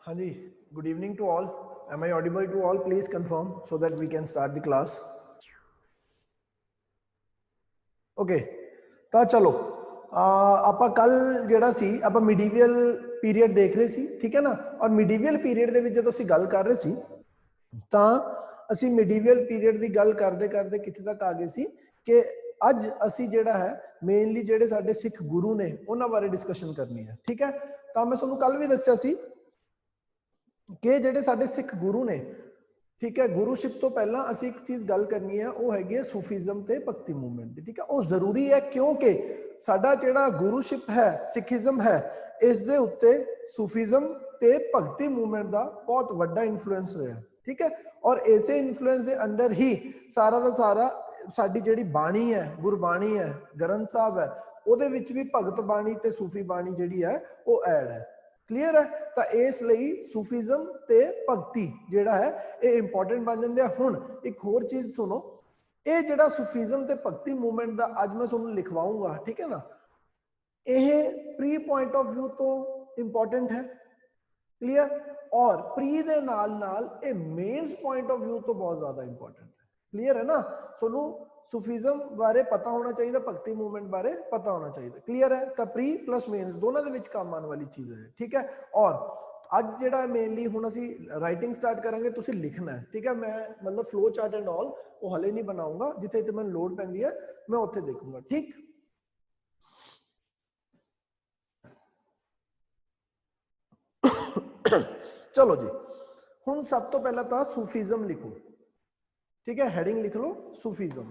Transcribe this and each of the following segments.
हाँ जी, good evening to all. Am I audible to all? Please confirm so that we can start the class. Okay, ਤਾਂ ਚਲੋ ਆਪਾਂ ਕੱਲ ਜਿਹੜਾ ਸੀ ਆਪਾਂ ਮਿਡੀਵੀਅਲ ਪੀਰੀਅਡ ਦੇਖ ਰਹੇ ਸੀ, ਠੀਕ ਹੈ ਨਾ। ਔਰ ਮਿਡੀਵੀਅਲ ਪੀਰੀਅਡ ਦੇ ਵਿੱਚ ਜਦੋਂ ਅਸੀਂ ਗੱਲ ਕਰ ਰਹੇ ਸੀ ਤਾਂ ਅਸੀਂ ਮਿਡੀਵੀਅਲ ਪੀਰੀਅਡ ਦੀ ਗੱਲ ਕਰਦੇ ਕਰਦੇ ਕਿੱਥੇ ਤੱਕ ਆ ਗਏ ਸੀ ਕਿ ਅੱਜ ਅਸੀਂ ਜਿਹੜਾ ਹੈ ਮੇਨਲੀ ਜਿਹੜੇ ਸਾਡੇ ਸਿੱਖ ਗੁਰੂ ਨੇ ਉਹਨਾਂ ਬਾਰੇ ਡਿਸਕਸ਼ਨ ਕਰਨੀ ਹੈ, ਠੀਕ ਹੈ। ਤਾਂ ਮੈਂ ਤੁਹਾਨੂੰ ਕੱਲ ਵੀ ਦੱਸਿਆ ਸੀ ਕਿ ਜਿਹੜੇ ਸਾਡੇ ਸਿੱਖ ਗੁਰੂ ਨੇ, ठीक है, गुरुशिप तो पहला असी एक चीज गल करनी है, वो हैगी सूफीज्म ते भक्ति मूवमेंट दी, ठीक है। वो जरूरी है क्योंकि साडा जेड़ा गुरुशिप है, सिखिज्म है, इस दे उत्ते सूफीज्म ते भक्ति मूवमेंट दा बहुत वड्डा इन्फ्लुएंस होया, ठीक है। और ऐसे इन्फ्लुएंस दे अंडर ही सारा दा सारा साडी जेड़ी बाणी है, गुरबाणी है, ग्रंथ साहब है, ओदे विच भी भगत बाणी ते सूफी बाणी जेड़ी है वो ऐड है। क्लीयर है। तो इसलिए सूफीज्म ते भगती जेड़ा है ये इंपॉर्टेंट बन जाते हैं। हुण एक होर चीज सुनो, ये जेड़ा सूफीज्म ते भगती मूवमेंट दा अज मैं तुहानूं लिखवाऊंगा, ठीक है ना, ये प्री पॉइंट ऑफ व्यू तो इंपॉर्टेंट है, क्लियर। और प्री दे नाल नाल ये मेन्स पॉइंट ऑफ व्यू तो बहुत ज्यादा इंपॉर्टेंट है, क्लियर है ना। तुहानूं सूफीज्म बारे पता होना चाहिए, भक्ति मूवमेंट बारे पता होना चाहिए, क्लियर है। तो प्री प्लस मेन्स दोनों के विच काम आने वाली चीज है, ठीक है। और अज जेड़ा मेनली हुण असी राइटिंग स्टार्ट करांगे, तुसीं लिखना है, ठीक है। मैं मतलब फ्लो चार्ट एंड ऑल वो हले नहीं बनाऊंगा, जिथे जिथे मैनूं लोड पैंदी है मैं उत्थे देखूंगा, ठीक। चलो जी, हुण सब तो पहला तो सूफीज्म लिखो, ठीक है। हैडिंग लिख लो सूफीज्म।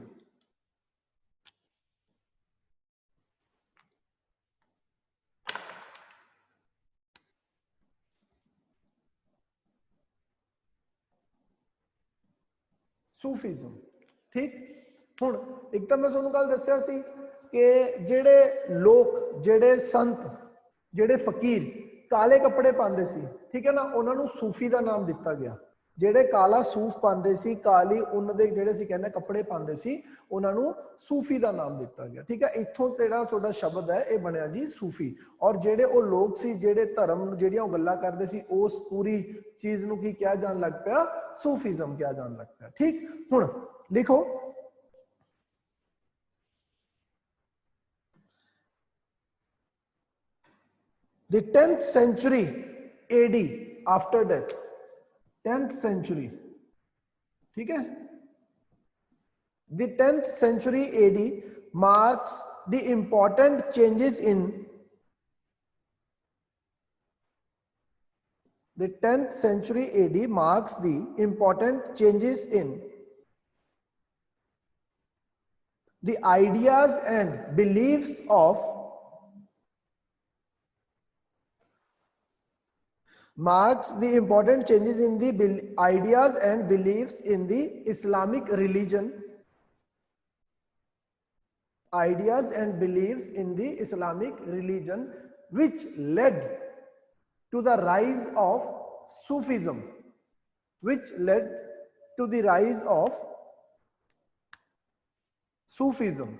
सूफीज्म, ठीक। हुण एक तो मैं तुहानूं कल दस्सिया सी कि जेड़े लोग, जेड़े संत, जेड़े फकीर काले कपड़े पाते सी, ठीक है ना, उन्होंने सूफी का नाम दिता गया। जेड़े काला सूफ पाते सी, काली उन दे जेड़े सी कहने कपड़े पाते सी, उन्होंने सूफी का नाम दिता गया, ठीक है। इत्थों तेरा सोडा शब्द है ये बनया जी सूफी। और जेड़े वो लोग सी जेड़े धर्म जेड़ियां गल्लां करदे सी, उस पूरी चीज नूं की क्या जान लग पिया, सूफीज्म क्या जान लग पिया, ठीक। हुण लिखो the 10th century AD after death, 10th century, ठीक है। The 10th century AD marks the important changes in the 10th century AD marks the important changes in the ideas and beliefs of marks the important changes in the ideas and beliefs in the Islamic religion, ideas and beliefs in the Islamic religion, which led to the rise of Sufism, which led to the rise of Sufism,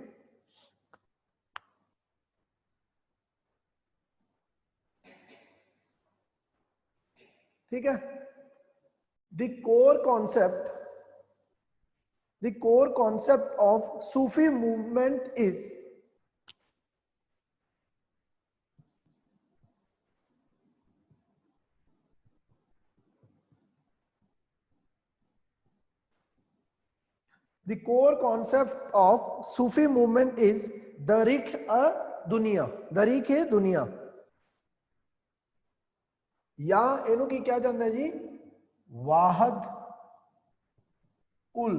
ठीक है। The core concept of Sufi movement is the core concept of Sufi movement is Darikh-e-Dunya, Darikh-e-Dunya, या इनू की क्या जाता है जी, वाहद उल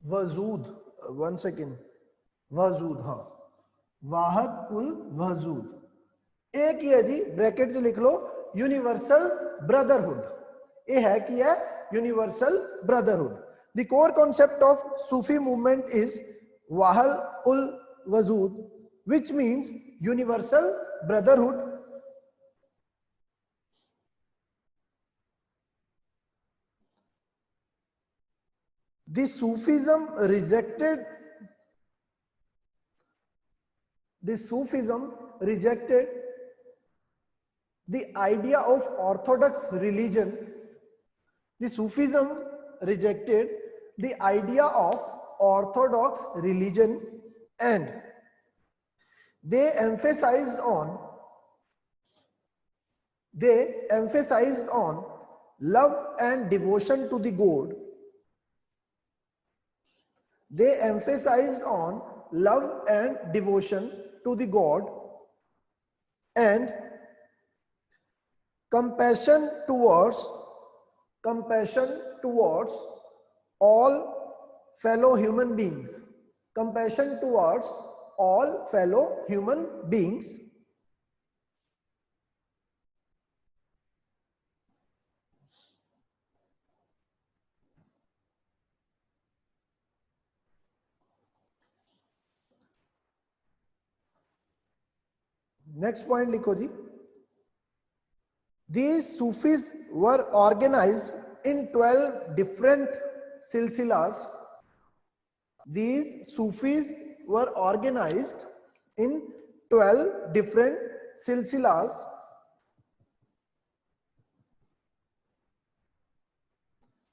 वजूद, one second, वजूद, हाँ, वाहद उल वजूद। एक ही है जी, ब्रैकेट च लिख लो यूनिवर्सल ब्रदरहुड। ये है कि है universal brotherhood. The core concept of Sufi movement is वाहल उल वजूद, which means universal brotherhood. The Sufism rejected the idea of orthodox religion. The Sufism rejected the idea of orthodox religion, and they emphasized on love and devotion to the God. They emphasized on love and devotion to the God and compassion towards all fellow human beings. Compassion towards all fellow human beings. Next point लिखो जी. These Sufis were organized in 12 different silsilas. These Sufis were organized in 12 different silsilas.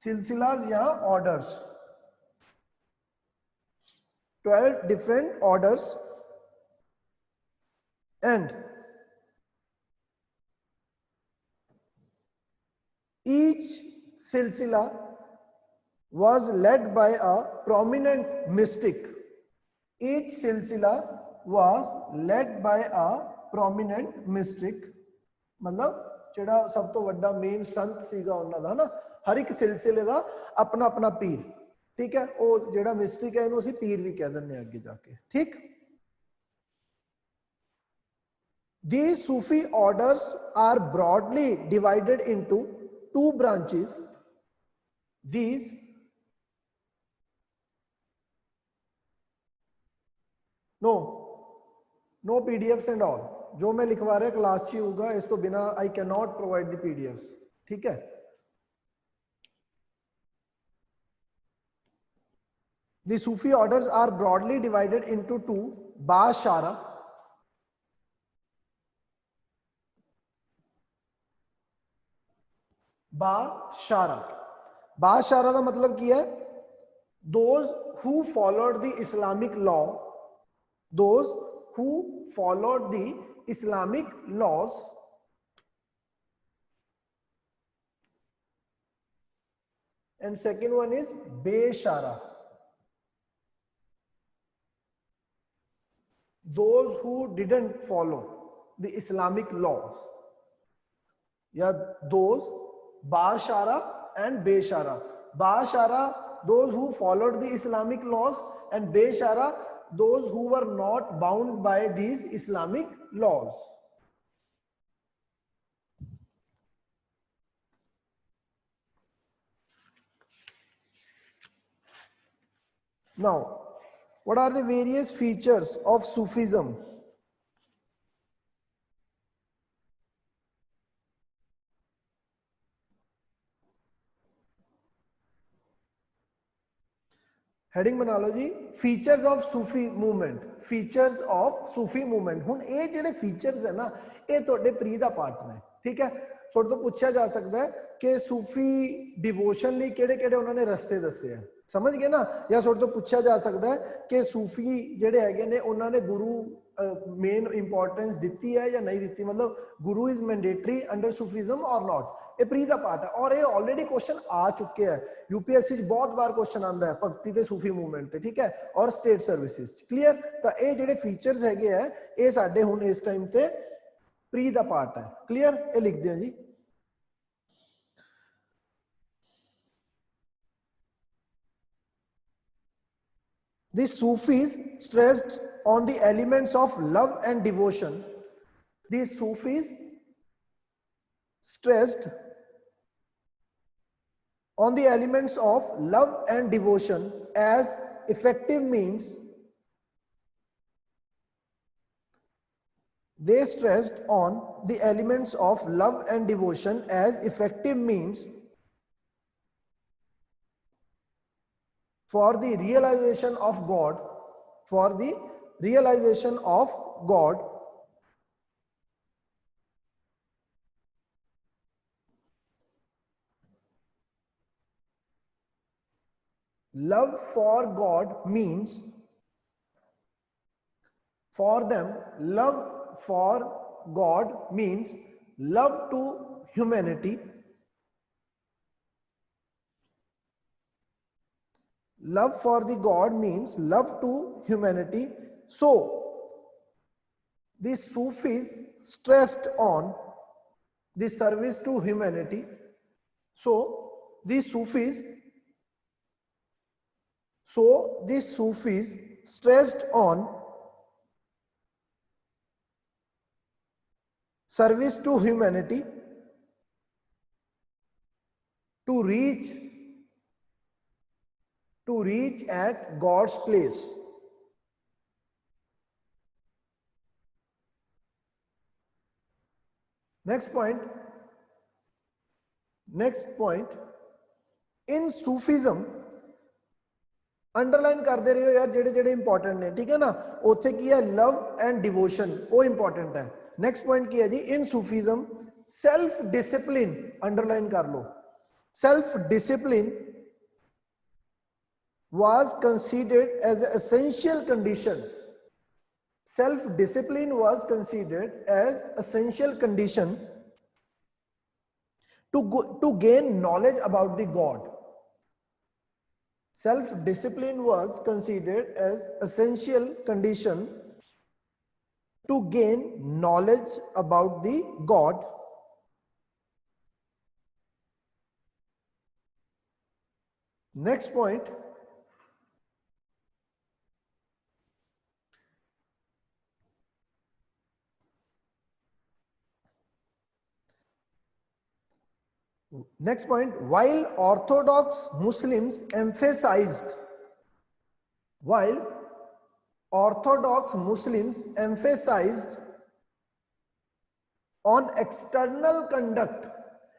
Silsilas या orders. 12 different orders, and each silsila was led by a prominent mystic. Each silsila was led by a prominent mystic. मतलब ਜਿਹੜਾ ਸਭ ਤੋਂ ਵੱਡਾ main ਸੰਤ ਸੀਗਾ ਉਹਨਾਂ ਦਾ ਨਾ, ਹਰ ਇੱਕ ਸਿਲਸਿਲੇ ਦਾ ਆਪਣਾ ਆਪਣਾ ਪੀਰ, ਠੀਕ ਹੈ, ਉਹ ਜਿਹੜਾ ਮਿਸਟਿਕ ਹੈ ਇਹਨੂੰ ਅਸੀਂ ਪੀਰ ਵੀ ਕਹਿ ਦਿੰਦੇ ਆ ਅੱਗੇ ਜਾ ਕੇ, ਠੀਕ. These Sufi orders are broadly divided into two branches. These no PDFs and all. जो मैं लिखवा रहा क्लास ही होगा, इस तो बिना I cannot provide the PDFs, ठीक है. The Sufi orders are broadly divided into two: Ba-Shara. Ba-Shara. Ba-Shara का मतलब क्या है? Those who followed the Islamic law. Those who followed the Islamic laws. And second one is Be-Shara. Those who didn't follow the Islamic laws. Yeah, those Ba-Shara and Be-Shara. Ba-Shara, those who followed the Islamic laws, and Be-Shara, those who were not bound by these Islamic laws. Now, what are the various features of Sufism? Heading बना लो जी, features of Sufi movement. Features of Sufi movement. हुण ये जिहड़े features है ना, ये तुहाडे प्री दा पार्ट ने, ठीक है. तुहाडे तो पूछा जा सकता है कि सूफी डिवोशन लई किहड़े-किहड़े उन्होंने रस्ते दसे हैं, समझ गए ना. या तुहाडे तो पूछा जा सकता है कि सूफी जिहड़े हैगे ने उन्होंने गुरु मेन इंपॉर्टेंस दी है या नहीं दी, मतलब गुरु इज मैंडेटरी अंडर सूफिज्म और नॉट. ये प्री दा पार्ट है और ये ऑलरेडी क्वेश्चन आ चुके हैं. यूपीएससी बहुत बार क्वेश्चन आता है भक्ति ते सूफी मूवमेंट ते, ठीक है, और स्टेट सर्विसेज. क्लियर. तो ये जिहड़े फीचर्स हैगे है ये साडे हुण इस टाइम ते प्री दा पार्ट है. क्लियर. ये लिख दिया जी. The Sufis stressed on the elements of love and devotion. The Sufis stressed on the elements of love and devotion as effective means. They stressed on the elements of love and devotion as effective means for the realization of God, for the realization of God. love for God means, for them, love for God means love to humanity. Love for the God means love to humanity. So the Sufis stressed on the service to humanity. So the Sufis stressed on service to humanity to reach at God's place. Next point, in Sufism, underline करते रहो यार जेडे जेडे important ने, ठीक है ना। उत्थे की है लव एंड डिवोशन, वो इंपॉर्टेंट है। नेक्स्ट पॉइंट की है जी, in Sufism self discipline, underline कर लो, self discipline was considered as an essential condition. Self discipline was considered as essential condition to gain knowledge about the God. Self-discipline was considered as essential condition to gain knowledge about the God. Next point, while Orthodox Muslims emphasized on external conduct,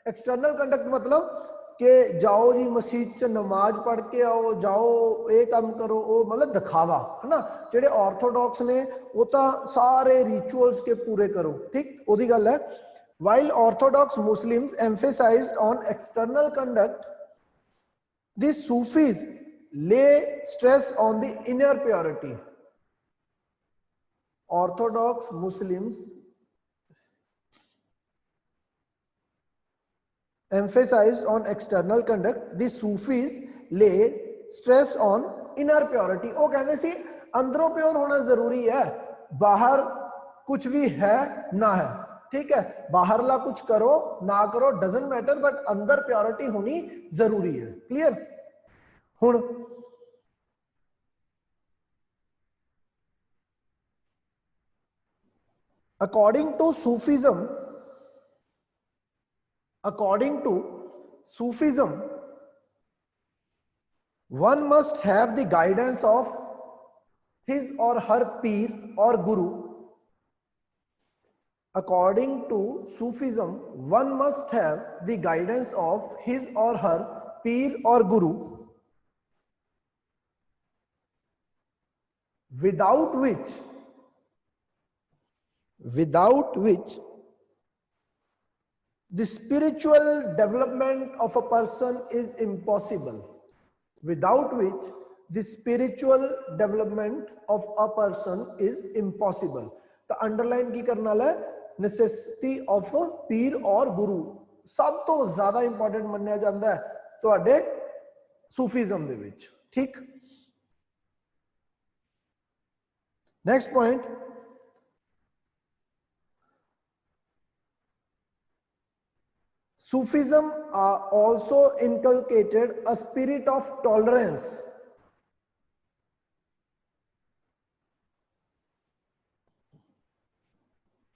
मतलब कि जाओ जी मस्जिद च नमाज पढ़ के आओ, जाओ ये काम करो, वो मतलब दिखावा है ना। जेडे ऑर्थोडॉक्स ने वो तो सारे रिचुअल्स के पूरे करो, ठीक, ओदी गल है। While Orthodox Muslims emphasized on external conduct, the Sufis lay stress on the inner purity. Orthodox Muslims emphasized on external conduct, the Sufis lay stress on inner purity. वो कहते सी अंदरों प्योर होना जरूरी है, बाहर कुछ भी है ना है, ठीक है। बाहरला कुछ करो ना करो डजंट मैटर, बट अंदर प्योरिटी होनी जरूरी है। क्लियर। हुन according to Sufism, one must have the guidance of his or her peer or guru. According to Sufism, one must have the guidance of his or her peer or guru, without which the spiritual development of a person is impossible. Without which the spiritual development of a person is impossible. तो underline की करना है necessity of peer और गुरु, सब तो ज्यादा important मन्निया जाता है तुहाडे सूफीज्म दे विच, ठीक। Next point, Sufism also inculcated a spirit of tolerance.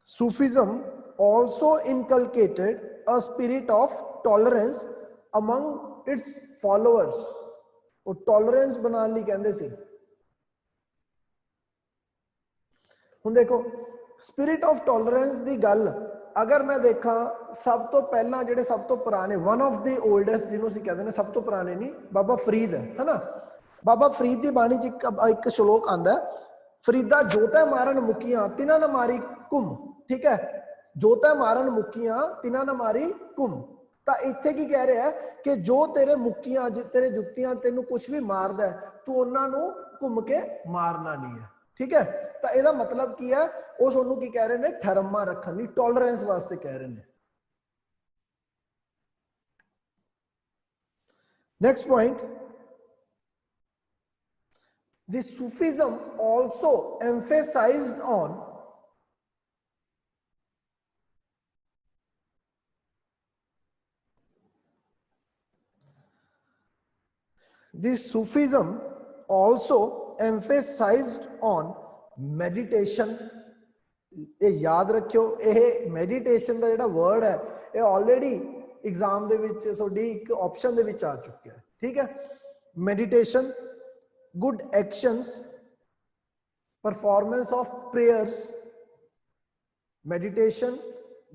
Sufism also inculcated a spirit of tolerance among its followers. वो टॉलरेंस बनाने लई कहंदे सी। हुण देखो स्पिरिट ऑफ टॉलरेंस दी गल अगर मैं देखा, सब तो पहला जेडे सब तो पुराने, वन ऑफ द ओल्डेस्ट जिन्हों असीं कहंदे ने, सब तो पुराने नहीं, बाबा फरीद है ना। बाबा फरीद दी बाणी च एक श्लोक आंदा है, फरीदा जोता मारन मुकियां तिन्हां ने मारी कुम, ठीक है। जोता मारन मुकियां तिन्हां ने मारी कुम। ਤਾਂ ਇੱਥੇ ਕੀ ਕਹਿ ਰਿਹਾ ਕਿ ਜੋ ਤੇਰੇ ਮੁੱਕੀਆਂ ਤੇਰੇ ਜੁੱਤੀਆਂ ਤੈਨੂੰ ਕੁਝ ਵੀ ਮਾਰਦਾ ਤੂੰ ਉਹਨਾਂ ਨੂੰ ਘੁੰਮ ਕੇ ਮਾਰਨਾ ਨਹੀਂ ਹੈ। ਠੀਕ ਹੈ, ਤਾਂ ਇਹਦਾ ਮਤਲਬ ਕੀ ਹੈ, ਉਹ ਤੁਹਾਨੂੰ ਕੀ ਕਹਿ ਰਹੇ ਨੇ, ਠਰਮਾ ਰੱਖਣ ਲਈ, ਟੋਲਰੈਂਸ ਵਾਸਤੇ ਕਹਿ ਰਹੇ ਨੇ। Next point, the Sufism also emphasized on meditation। ਇਹ ਯਾਦ ਰੱਖਿਓ, ਇਹ ਮੈਡੀਟੇਸ਼ਨ ਦਾ ਜਿਹੜਾ ਵਰਡ ਹੈ ਇਹ ਆਲਰੇਡੀ एग्जाम ਦੇ ਵਿੱਚ ਤੁਹਾਡੀ ਇੱਕ ਆਪਸ਼ਨ ਦੇ ਵਿੱਚ ਆ ਚੁੱਕਿਆ ਹੈ। ਠੀਕ ਹੈ, meditation, good actions, performance of prayers, meditation,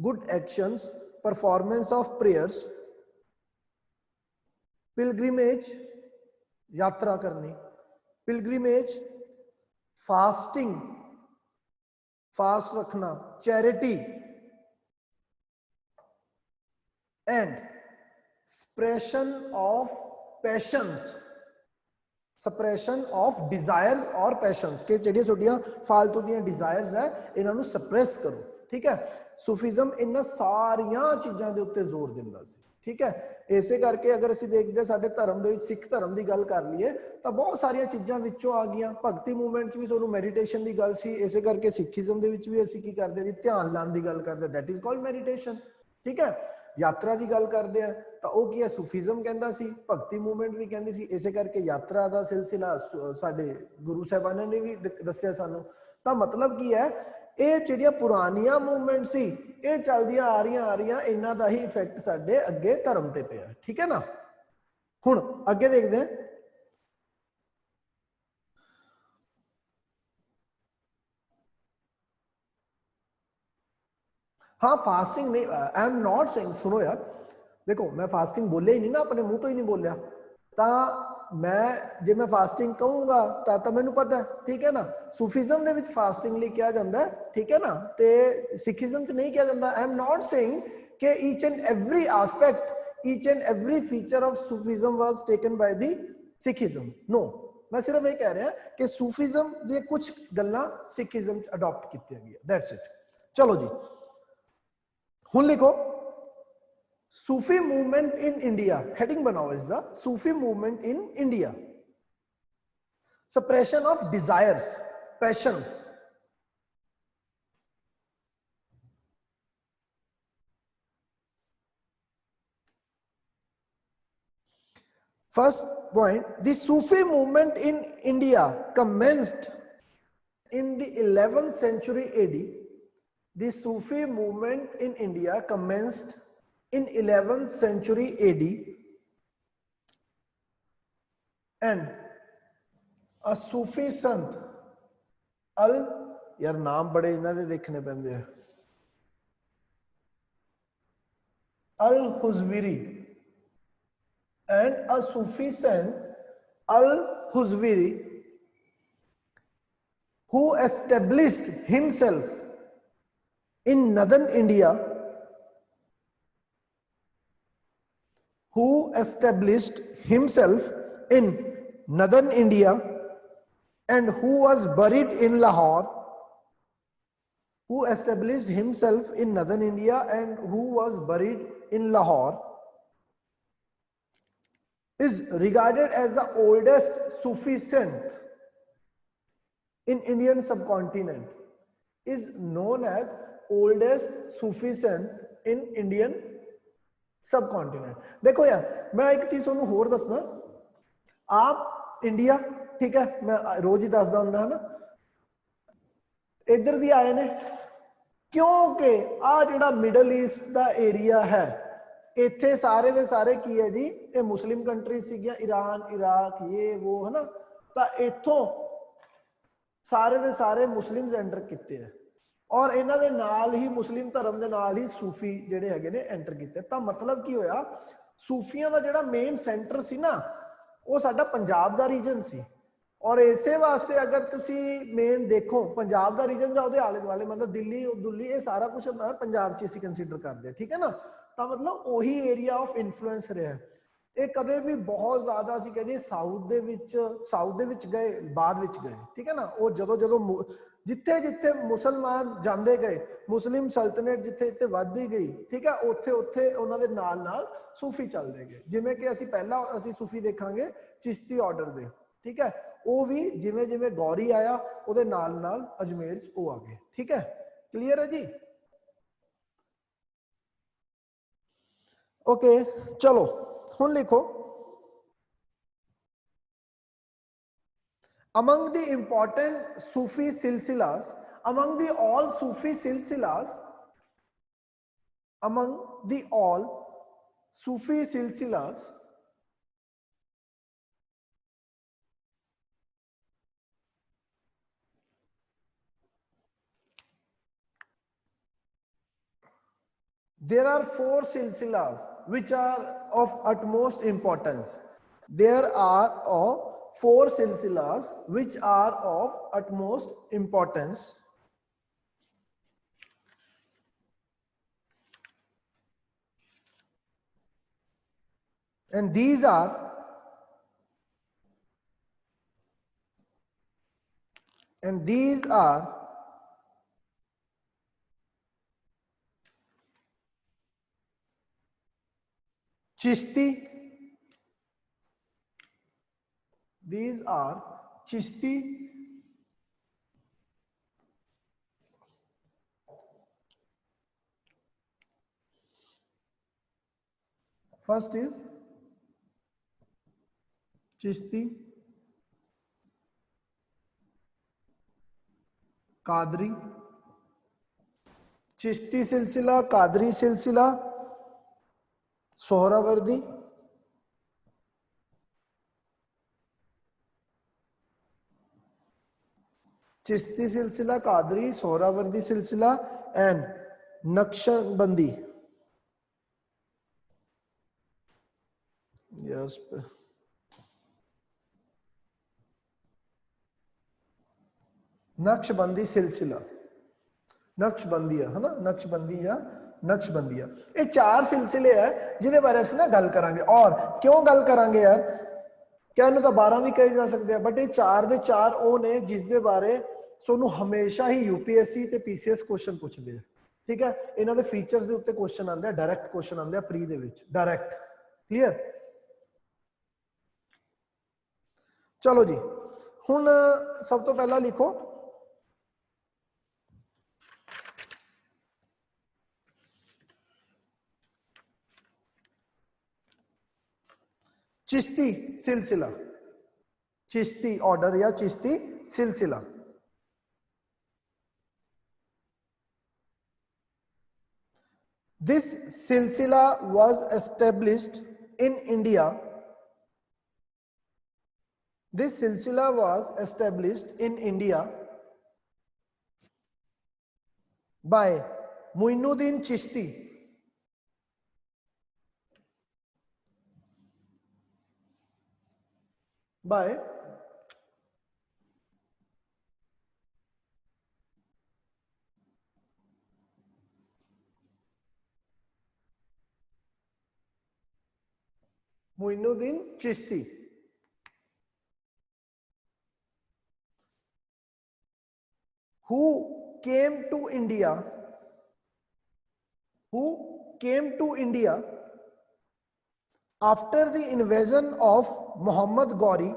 good actions, performance of prayers, pilgrimage यात्रा करनी, पिलग्रिमेज, फास्टिंग, फास्ट रखना, charity, and suppression of patience, suppression of desires और पैशंस के ਜਿਹੜੀਆਂ ਤੁਹਾਡੀਆਂ फालतू ਦੀਆਂ डिजायर्स है ਇਹਨਾਂ ਨੂੰ सप्रेस करो। ठीक है, सूफिज्म ਇਹਨਾਂ ਸਾਰੀਆਂ ਚੀਜ਼ਾਂ ਦੇ ਉੱਤੇ ਜ਼ੋਰ ਦਿੰਦਾ ਸੀ। ठीक है, ਇਸੇ ਕਰਕੇ ਅਗਰ ਅਸੀਂ ਦੇਖਦੇ ਸਾਡੇ ਧਰਮ ਦੇ ਵਿੱਚ, ਸਿੱਖ ਧਰਮ ਦੀ ਗੱਲ ਕਰ ਲਈਏ ਤਾਂ ਬਹੁਤ ਸਾਰੀਆਂ ਚੀਜ਼ਾਂ ਵਿੱਚੋਂ ਆ ਗਈਆਂ। ਭਗਤੀ ਮੂਵਮੈਂਟ 'ਚ ਵੀ ਤੁਹਾਨੂੰ ਮੈਡੀਟੇਸ਼ਨ ਦੀ ਗੱਲ ਸੀ, ਇਸੇ ਕਰਕੇ ਸਿੱਖੀਜ਼ਮ ਦੇ ਵਿੱਚ ਵੀ ਅਸੀਂ ਕੀ ਕਰਦੇ ਜੀ, ਧਿਆਨ ਲਾਉਣ ਦੀ ਗੱਲ ਕਰਦੇ, ਦੈਟ ਇਜ਼ ਕਾਲਡ ਮੈਡੀਟੇਸ਼ਨ। ਠੀਕ ਹੈ, ਯਾਤਰਾ ਦੀ ਗੱਲ ਕਰਦੇ ਆ ਤਾਂ ਉਹ ਕੀ ਹੈ, ਸੂਫੀਜ਼ਮ ਕਹਿੰਦਾ ਸੀ, ਭਗਤੀ ਮੂਵਮੈਂਟ ਵੀ ਕਹਿੰਦੀ ਸੀ। ਇਸੇ ਕਰਕੇ ਯਾਤਰਾ ਦਾ ਸਿਲਸਿਲਾ ਸਾਡੇ ਗੁਰੂ ਸਾਹਿਬਾਨਾਂ ਨੇ ਵੀ ਦੱਸਿਆ ਸਾਨੂੰ। ਤਾਂ ਮਤਲਬ ਕੀ ਹੈ, ਇਹ ਜਿਹੜੀਆਂ ਪੁਰਾਣੀਆਂ ਮੂਵਮੈਂਟ ਸੀ ਇਹ ਚੱਲਦੀਆਂ ਆ ਰਹੀਆਂ ਇਹਨਾਂ ਦਾ ਹੀ ਇਫੈਕਟ ਸਾਡੇ ਅੱਗੇ ਧਰਮ ਤੇ ਪਿਆ। ਠੀਕ ਹੈ ਨਾ, ਹੁਣ ਅੱਗੇ ਦੇਖਦੇ ਹਾਂ। हाँ, फास्टिंग नहीं, आई एम नॉट सेइंग, सुनो यार, देखो मैं फास्टिंग बोले ही नहीं ना, अपने मुंह तो ही नहीं बोलिया, तो मैं जे मैं फास्टिंग कहूंगा तो मैनू पता है। ठीक है ना, सूफीज्म दे विच फास्टिंग लिए किया जाता है। ठीक है ना, ते सिखिज्म च नहीं किया जाता। आई एम नॉट सेइंग कि each and every aspect, each and every feature of Sufism was taken by the Sikhism, no. मैं सिर्फ ये कह रहा कि सूफीज्म दी कुछ गल्लां सिखिज्म च अडॉप्ट कीतियां गईयां, दैट्स इट। चलो जी, हुण लिखो, Sufi movement in India, heading बनाओ इसका, Sufi movement in India, suppression of desires, passions, first point, the Sufi movement in India commenced in the 11th century AD. The Sufi movement in India commenced in 11th century AD, and a Sufi sant al, यार नाम बड़े इन्हां दे देखने पैंदे हैं, al-Huzwiri, and a Sufi sant al-Huzwiri who established himself in northern India, who established himself in northern India and who was buried in Lahore, who established himself in northern India and who was buried in Lahore, is regarded as the oldest Sufi sant in Indian subcontinent, is known as oldest Sufi sant in Indian subcontinent. देखो यार, मैं एक चीज तुहानू होर दसना, आप India, ठीक है, मैं रोज ही दसदा हुंदा है ना, इधर दी आए ने क्योंकि आ जिहड़ा मिडल ईस्ट दा एरिया है, इत्थे सारे दे सारे की है जी, ये मुस्लिम कंट्री सीगियां, ईरान, इराक, ये वो है ना, तां इत्थों सारे दे सारे मुस्लिम्स एंटर किते हैं और इन्हां दे नाल ही मुस्लिम धर्म दे नाल ही सूफी जिहड़े हैगे ने एंटर कीते। तां मतलब की होया, सूफियां दा जिहड़ा मेन सेंटर सी ना, वो साडा पंजाब दा रीजन सी, और इसे वास्ते अगर तुसी मेन देखो पंजाब दा रीजन जाओ दे आले दुआले, मतलब दिल्ली दुल्ली, ये सारा कुछ पंजाब च असीं कंसीडर करदे, ठीक है ना। ਤਾਂ ਮਤਲਬ ਉਹੀ ਏਰੀਆ ਆਫ ਇਨਫਲੂਐਂਸ ਰਿਹਾ। ਇਹ ਕਦੇ ਵੀ ਬਹੁਤ ਜ਼ਿਆਦਾ ਅਸੀਂ ਕਹਦੇ ਸਾਊਥ ਦੇ ਵਿੱਚ ਗਏ, ਬਾਅਦ ਵਿੱਚ ਗਏ, ਠੀਕ ਹੈ ਨਾ। ਉਹ ਜਦੋਂ ਜਿੱਥੇ ਜਿੱਥੇ ਮੁਸਲਮਾਨ ਜਾਂਦੇ ਗਏ, ਮੁਸਲਿਮ ਸਲਤਨਤ ਜਿੱਥੇ ਜਿੱਥੇ ਵੱਧਦੀ ਗਈ, ਠੀਕ ਹੈ, ਉੱਥੇ ਉੱਥੇ ਉਹਨਾਂ ਦੇ ਨਾਲ ਨਾਲ ਸੂਫੀ ਚੱਲਦੇ ਗਏ। ਜਿਵੇਂ ਕਿ ਅਸੀਂ ਸੂਫੀ ਦੇਖਾਂਗੇ ਚਿਸ਼ਤੀ ਆਰਡਰ ਦੇ, ਠੀਕ ਹੈ। ਉਹ ਵੀ ਜਿਵੇਂ ਜਿਵੇਂ ਗੌਰੀ ਆਇਆ ਉਹਦੇ ਨਾਲ ਨਾਲ ਅਜਮੇਰ ਚ ਉਹ ਆ ਗਏ, ਠੀਕ ਹੈ। ਕਲੀਅਰ ਹੈ ਜੀ। ओके चलो हुन लिखो, among the important Sufi silsilas, among the all Sufi silsilas, among the all Sufi silsilas, there are 4 silsilas which are of utmost importance. There are 4 silsilas which are of utmost importance. And these are Chishti. These are Chishti, first is Chishti, Qadri, Chishti silsila, Qadri silsila, Sohrawardi, Chishti silsila, Qadri, Sohrawardi silsila, and Naqshbandi. Yes. Naqshbandi सिलसिला, नक्शबंदिया है ना, नक्शबंदिया, नक्शबंदिया, ये 4 सिलसिले है जिहदे बारे असीं ना गल करांगे। और क्यों गल करांगे यार, क्या इन्हूं तां 12 भी कहे जा सकते हैं, बट ये 4 दे 4 ਉਹ ਨੇ जिस दे बारे ਤੁਹਾਨੂੰ हमेशा ही यूपीएससी ਤੇ पीसीएस क्वेश्चन ਪੁੱਛਦੇ ਆ, ठीक है। ਇਹਨਾਂ ਦੇ फीचर्स ਦੇ ਉੱਤੇ क्वेश्चन ਆਉਂਦੇ ਆ, डायरेक्ट क्वेश्चन ਆਉਂਦੇ ਆ ਪ੍ਰੀ ਦੇ ਵਿੱਚ, डायरेक्ट। क्लीयर। चलो जी, हुण सब तो पहला लिखो चिश्ती सिलसिला, चिश्ती ऑर्डर या चिश्ती सिलसिला। This silsila was established in India. This silsila was established in India by Muinuddin Chishti. By Muinuddin Chishti, who came to India, after the invasion of Muhammad Ghori,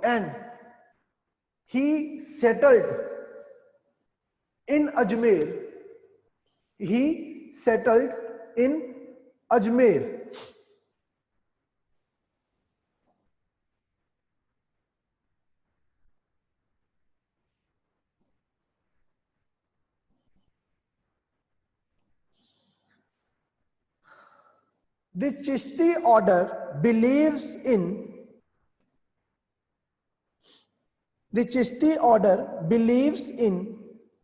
and he settled in Ajmer. The Chishti order believes in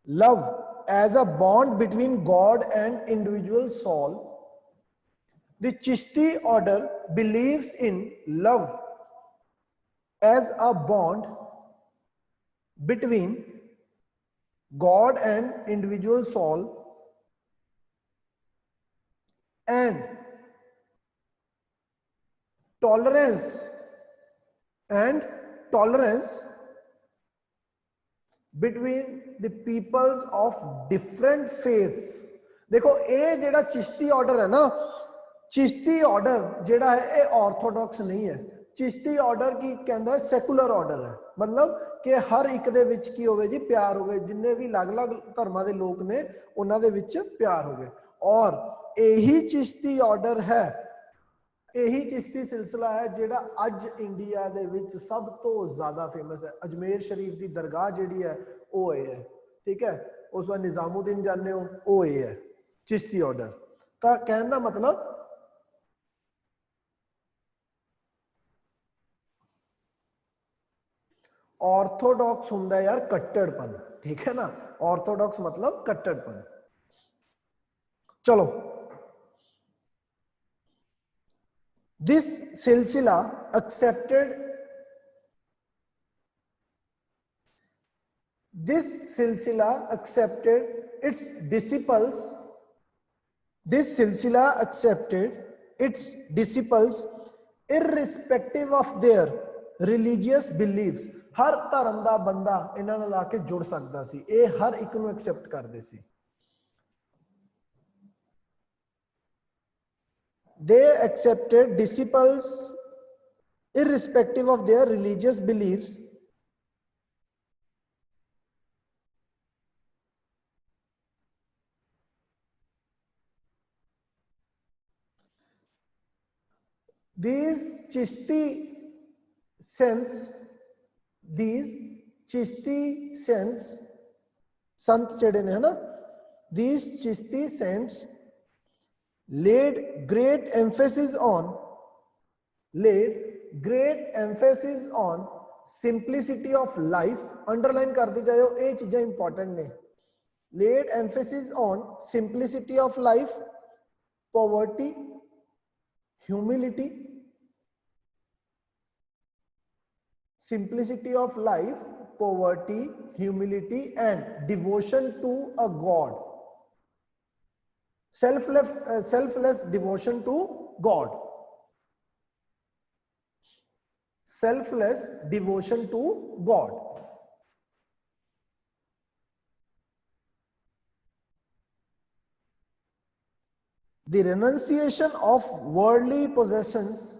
love as a bond between God and individual soul. The Chishti order believes in love as a bond between God and individual soul and tolerance between the peoples of different faiths। देखो ये जेड़ा Chishti order है ना, Chishti order जेड़ा है ये Orthodox नहीं है। चिश्ती ऑर्डर की कहता है सैकुलर ऑर्डर है, मतलब कि हर एक दे विच की होवे जी प्यार होवे, जिन्ने भी अलग अलग धर्मां दे लोग ने उन्हां दे विच प्यार होवे। और यही चिश्ती ऑर्डर है, यही चिश्ती सिलसिला है जेड़ा अज इंडिया दे विच सब तो ज्यादा फेमस है। अजमेर शरीफ की दरगाह जिहड़ी है वो ये है, ठीक है। उस बार निजामुद्दीन जाने हो वो ये है चिश्ती ऑर्डर। तो कहने का मतलब ऑर्थोडॉक्स हुंदा यार कट्टरपन, ठीक है ना। ऑर्थोडॉक्स मतलब कट्टरपन। चलो, दिस सिलसिला accepted its disciples irrespective of their religious beliefs। हर धर्म का बंदा इन्हां नाल आके जुड़ सकता सी, ये हर एक नूं एक्सेप्ट करदे सी। They accepted disciples irrespective of their religious beliefs these Chishti saints संत जेड़े ने है ना, these Chishti saints laid great emphasis on simplicity of life। Underline कर दी जाए ये चीजें इंपॉर्टेंट ने। laid emphasis on simplicity of life, poverty, humility, simplicity of life, poverty, humility and devotion to a God, selfless devotion to God, selfless devotion to God। The renunciation of worldly possessions,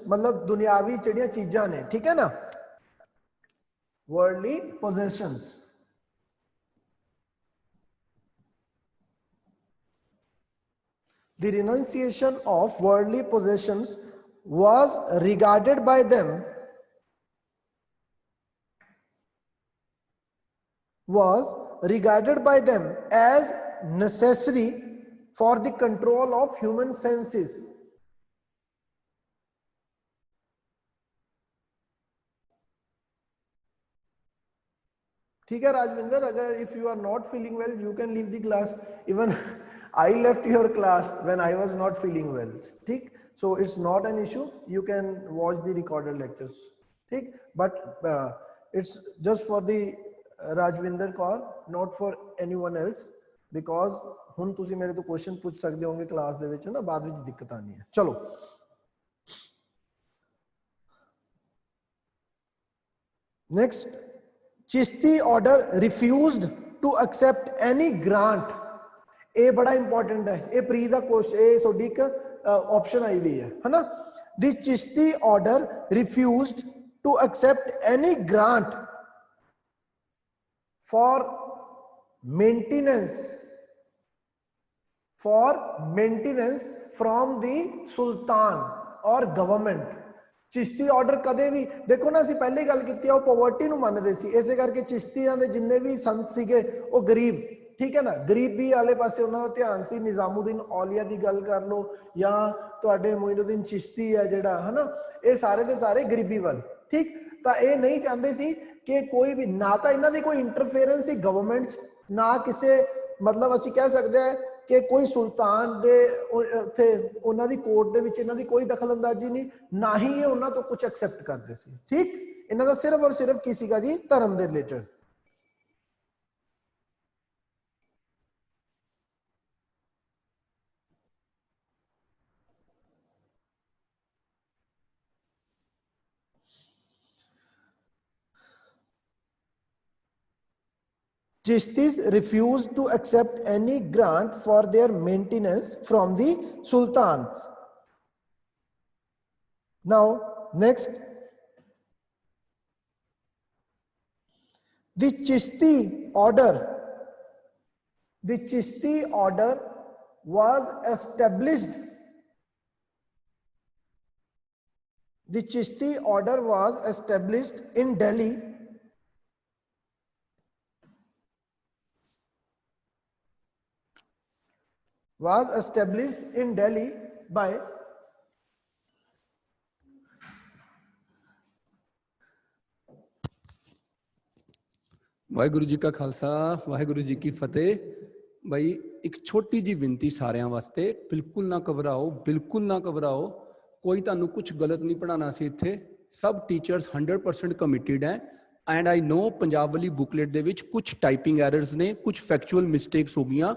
मतलब दुनियावी चिड़िया चीजा ने, ठीक है ना, worldly possessions। The renunciation of worldly possessions was regarded by them as necessary for the control of human senses। ठीक है राजविंदर, अगर if you are not feeling well you can leave the class, even I left your class when I was not feeling well, ठीक। So it's not an issue, you can watch the recorded lectures, ठीक। But it's just for the Rajvinder Kaur, not for anyone else, because हुण तुसी मेरे तो question पूछ सकते होंगे class दे विच ना, बाद विच दिक्कत आनी है। चलो, next, Chishti order refused to accept any grant. ये बड़ा इंपॉर्टेंट है, ये प्री दा क्वेश्चन, ये सोडी एक ऑप्शन आई हुई है ना। The Chishti order refused to accept any grant for maintenance from the sultan और गवर्नमेंट। चिश्ती ऑर्डर कदे भी देखो ना, असीं पहले गल कीती है, वो पॉवर्टी नूं मनदे सी, इसे करके चिश्तियां दे जिन्ने भी संत सीगे वो गरीब, ठीक है ना, गरीबी वाले पासे उन्हां दा ध्यान सी। निजामुद्दीन औलिया दी गल कर लो या तुहाडे मोइनुद्दीन चिश्ती है जिहड़ा, है ना, ये सारे दे सारे गरीबी वाल, ठीक। तां ये नहीं चाहते सी कि कोई भी, ना तो इन्हां दी कोई इंटरफेरेंस सी गवर्नमेंट, ना किसी, मतलब असीं कह सकते हैं कि कोई सुल्तान दे उत्थे उन्हां दी कोर्ट दे विच इन्हां दी कोई दखल अंदाजी नहीं, ना ही ये उन्हां तो कुछ एक्सेप्ट करते सी। ठीक, इन्हां दा सिर्फ और सिर्फ की सीगा जी धर्म दे related. Chishtis refused to accept any grant for their maintenance from the sultans. Now, next, the Chishti order was established. The Chishti order was established in Delhi by Waheguru ji का खालसा वाहिगुरु जी की फतेह। भाई एक छोटी जी विनती सारिਆਂ वास्ते, बिल्कुल ना घबराओ, बिल्कुल ना घबराओ, कोई ਤੁਹਾਨੂੰ कुछ गलत नहीं पढ़ाना सी इत्थे। सब टीचर्स 100% कमिटेड है। एंड आई नो पंजाब वाली बुकलेट ਦੇ ਵਿੱਚ कुछ टाइपिंग एरर्स ने, कुछ फैक्चुअल मिसटेक्स हो गईਆਂ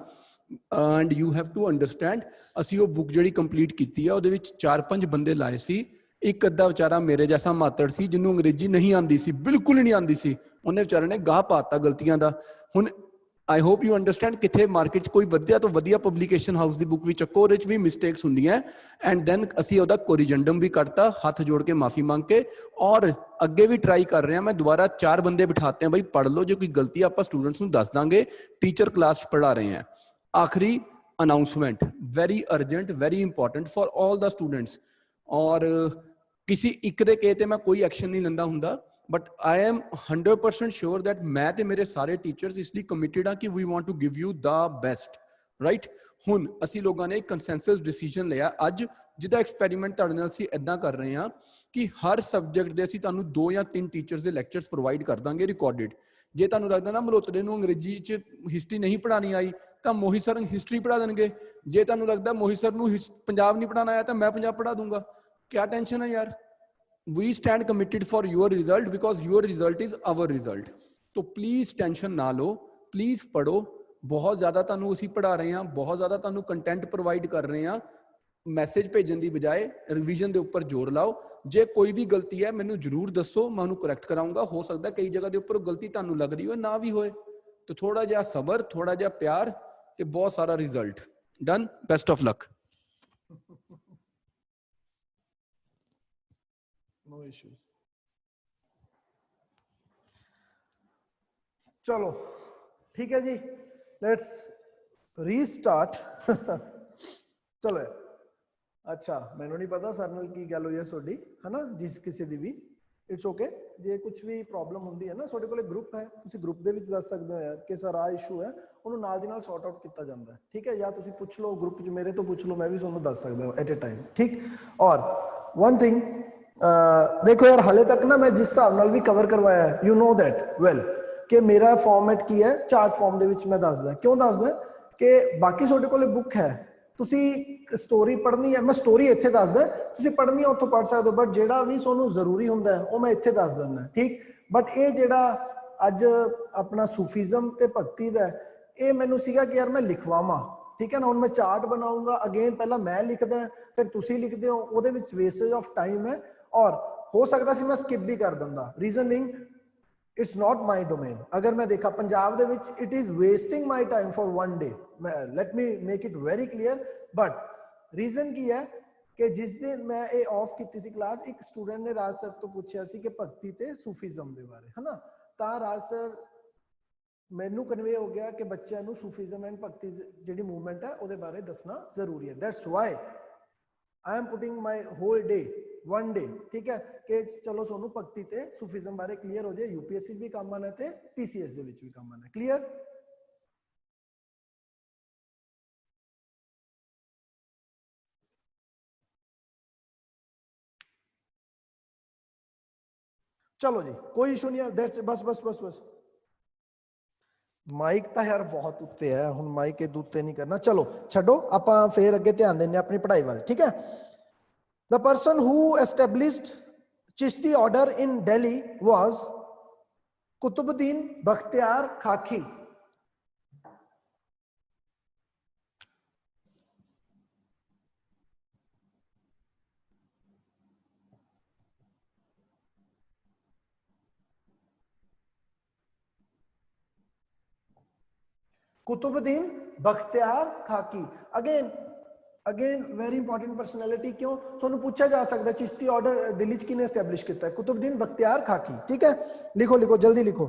and you have to understand. ਅਸੀਂ ਉਹ बुक ਜਿਹੜੀ ਕੰਪਲੀਟ ਕੀਤੀ ਆ ਉਹਦੇ ਵਿੱਚ 4-5 ਬੰਦੇ ਲਾਏ ਸੀ। एक अद्धा बेचारा मेरे जैसा मातड़ सी जिन्होंने अंग्रेजी नहीं आती सी, बिल्कुल ही नहीं आती सी, उन्हें बेचारे ने गाह पाता गलतियां का। हुण आई होप यू अंडरस्टैंड कितने मार्केट कोई वधिया तो वधिया पब्लिकेशन हाउस की बुक भी चक्को, ਉਹਦੇ भी मिसटेक्स होंदियां एंड दैन असी ਉਹਦਾ कोरिजेंडम भी कटता, हाथ जोड़ के माफी मांग के, और अगे भी ट्राई कर रहे हैं। मैं दोबारा 4 बंदे बिठाते हैं, भाई पढ़ लो, जो कोई गलती आप स्टूडेंट्स को दस देंगे, टीचर क्लास पढ़ा रहे हैं। आखिरी announcement, very urgent, very important for all the students. और किसी एक दे कहे ते मैं कोई एक्शन नहीं लेंदा हुंदा, but I am 100% sure that मैं ते मेरे सारे टीचर्स इसलिए कमिटेड हाँ कि we want to give you the best, right. हुण असी लोगों ने एक कंसेंसस डिसीजन लिया अज, जिहदा एक्सपैरीमेंट तुहाडे नाल असी इदां कर रहे हैं कि हर सबजैक्ट दे असी तुहानूं 2 या 3 टीचर्स दे लैक्चरस प्रोवाइड कर दांगे रिकॉर्डिड। जे तुहानूं लगदा ना मल्होत्रे नूं अंग्रेजी च हिस्टरी नहीं पढ़ानी आई तो मोहित सर हिस्टरी पढ़ा देंगे। जे तुहानूं लगदा मोहित सर नूं पंजाब नहीं पढ़ाना आया तो मैं पंजाब पढ़ा दूंगा। क्या टेंशन है यार। We stand committed for your result because your result is our result. तो प्लीज टेंशन ना लो, प्लीज पढ़ो। बहुत ज्यादा तुहानूं असीं पढ़ा रहे हैं, बहुत ज्यादा तुहानूं कंटेंट प्रोवाइड कर रहे हैं। मैसेज भेजन की बजाय रिवीजन के उपर जोर लाओ। जे कोई भी गलती है मैनूं जरूर दसो, मैं उन्होंने करैक्ट कराऊंगा। हो सकता है कई जगह के उपर गलती तुहानूं लग रही हो, ना भी होए, तो थोड़ा जिहा सबर, थोड़ा जिहा प्यार ते बहुत सारा result. Done, best of luck. No issues. चलो ठीक है जी, लेट्स रीस्टार्ट। चलो अच्छा, मैनू नहीं पता सर नाल की गल हुई है सोडी, है ना, जिस किसी दी भी इट्स ओके। जे कुछ भी प्रॉब्लम होंदी है ना, सोडे कोले ग्रुप है, तुसी ग्रुप दे विच दस सकदे हो यार कि सर आ इशू है, उन्होंने नाल दी नाल सॉर्ट आउट किया जाता है। ठीक है, या तुसी पूछ लो ग्रुप च, मेरे तो पूछ लो, मैं भी तुहानूं दस सकदा हूं एट ए टाइम। ठीक, और वन थिंग देखो यार, हाले तक ना मैं जिस हिसाब नाल भी कवर करवाया है, यू नो दैट वेल, कि मेरा फॉर्मेट की है चार्ट फॉर्म दे विच मैं दसदा। क्यों दसदा कि बाकी सोडे कोले बुक है, तुसी स्टोरी पढ़नी है, मैं स्टोरी इत्थे दसदा, तुसी पढ़नी है उत्थों पढ़ सकते हो, बट जेड़ा भी सोनू जरूरी हुंदा है वो मैं इत्थे दस दिंदा। ठीक, बट ये जेड़ा अज अपना सूफीज़म ते भगती दा ये मैनू सीगा कि यार मैं लिखवावां। ठीक है ना, हुण मैं चार्ट बनाऊंगा अगेन, पहला मैं लिखदा फिर तुसी लिखदे हो, ओहदे विच वेस्टेज ऑफ टाइम है, और हो सकता सी मैं स्किप भी कर दिंदा। Reason being it's not my domain. अगर मैं देखा पंजाब दे विच it is wasting my time for one day, let me make it very clear. But reason की है कि जिस दिन मैं ये ऑफ की सी क्लास, एक स्टूडेंट ने राज सर तो पूछा सी कि भगती ते सूफीज़म दे बारे, है ना, तां राज सर मैनू कन्वे हो गया कि बच्चों को सूफीज़म एंड भगती जी मूवमेंट है उसके बारे दसना जरूरी है। That's why I am putting my whole day, one day. ठीक है, कि चलो सोनू भगती ते सूफीज़म बारे क्लीयर हो जाए, यूपीएससी भी काम आना है, पीसीएस दे विच भी काम आना है। क्लीयर? चलो जी, कोई इशू नहीं है, दैट्स बस बस बस बस। ਮਾਈਕ ਤਾਂ ਯਾਰ ਬਹੁਤ ਉੱਤੇ ਹੈ, ਹੁਣ ਮਾਈਕ ਇਹ ਉੱਤੇ ਨਹੀਂ ਕਰਨਾ। ਚਲੋ ਛੱਡੋ, ਆਪਾਂ ਫੇਰ ਅੱਗੇ ਧਿਆਨ ਦਿੰਦੇ ਆਪਣੀ ਪੜ੍ਹਾਈ ਵੱਲ, ਠੀਕ ਹੈ। The person who established Chishti order in Delhi was Qutbuddin Bakhtiyar Kaki. Qutbuddin Bakhtiyar Kaki. Again very important personality. क्यों ਤੁਹਾਨੂੰ पूछा जा सकता है चिश्ती ऑर्डर दिल्ली च किने एस्टैब्लिश किया है? कुतुबुद्दीन बख्तियार खाकी। ठीक है, लिखो लिखो जल्दी लिखो।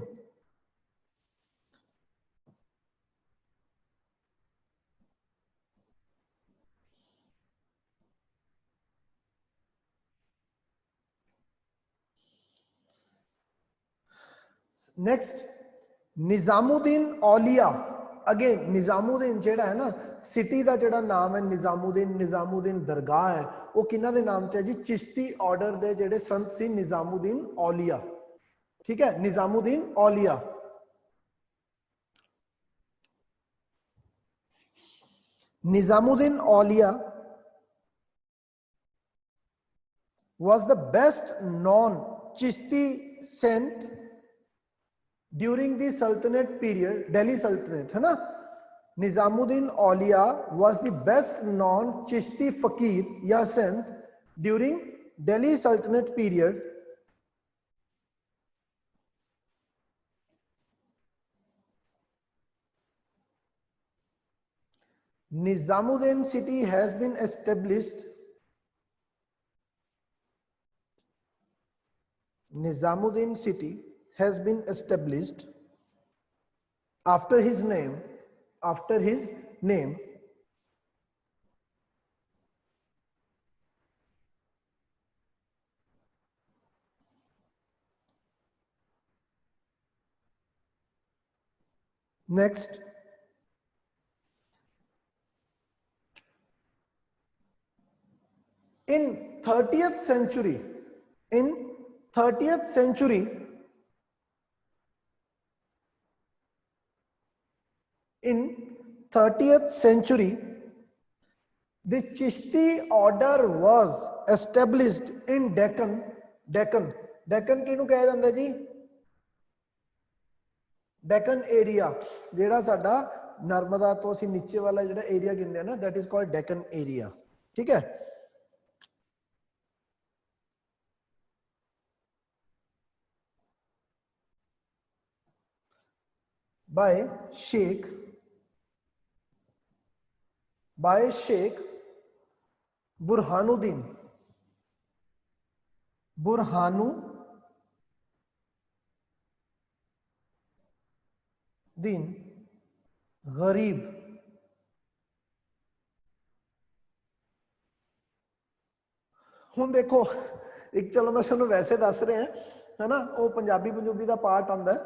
नेक्स्ट निजामुद्दीन औलिया। अगेन निजामुद्दीन जेड़ा है ना, सिटी का जेड़ा नाम है निजामुद्दीन, निजामुद्दीन दरगाह है, वो किन्ना दे नाम ते है जी? चिश्ती ऑर्डर दे जेड़े संत सी निजामुद्दीन औलिया। ठीक है, निजामुद्दीन औलिया। निजामुद्दीन औलिया was the best known Chishti saint during the Sultanate period, Delhi Sultanate, है ना। निजामुद्दीन औलिया was the best known Chishti fakir या saint during Delhi Sultanate period. Nizamuddin city has been established. Nizamuddin city has been established after his name. After his name. Next. In 30th century, in 30th century, in 30th century, the Chishti order was established in Deccan. Deccan, Deccan किनू कहा जाता है जी? Deccan area, जेड़ा साडा नर्मदा तो असीं नीचे वाला जेड़ा एरिया गिनदे ना, that is called Deccan area. ठीक है। by Sheikh Burhanuddin गरीब। हुण देखो एक, चलो मैं तुहानूं वैसे दस रहा है ना, वो पंजाबी पंजूबी का पार्ट आंदा है।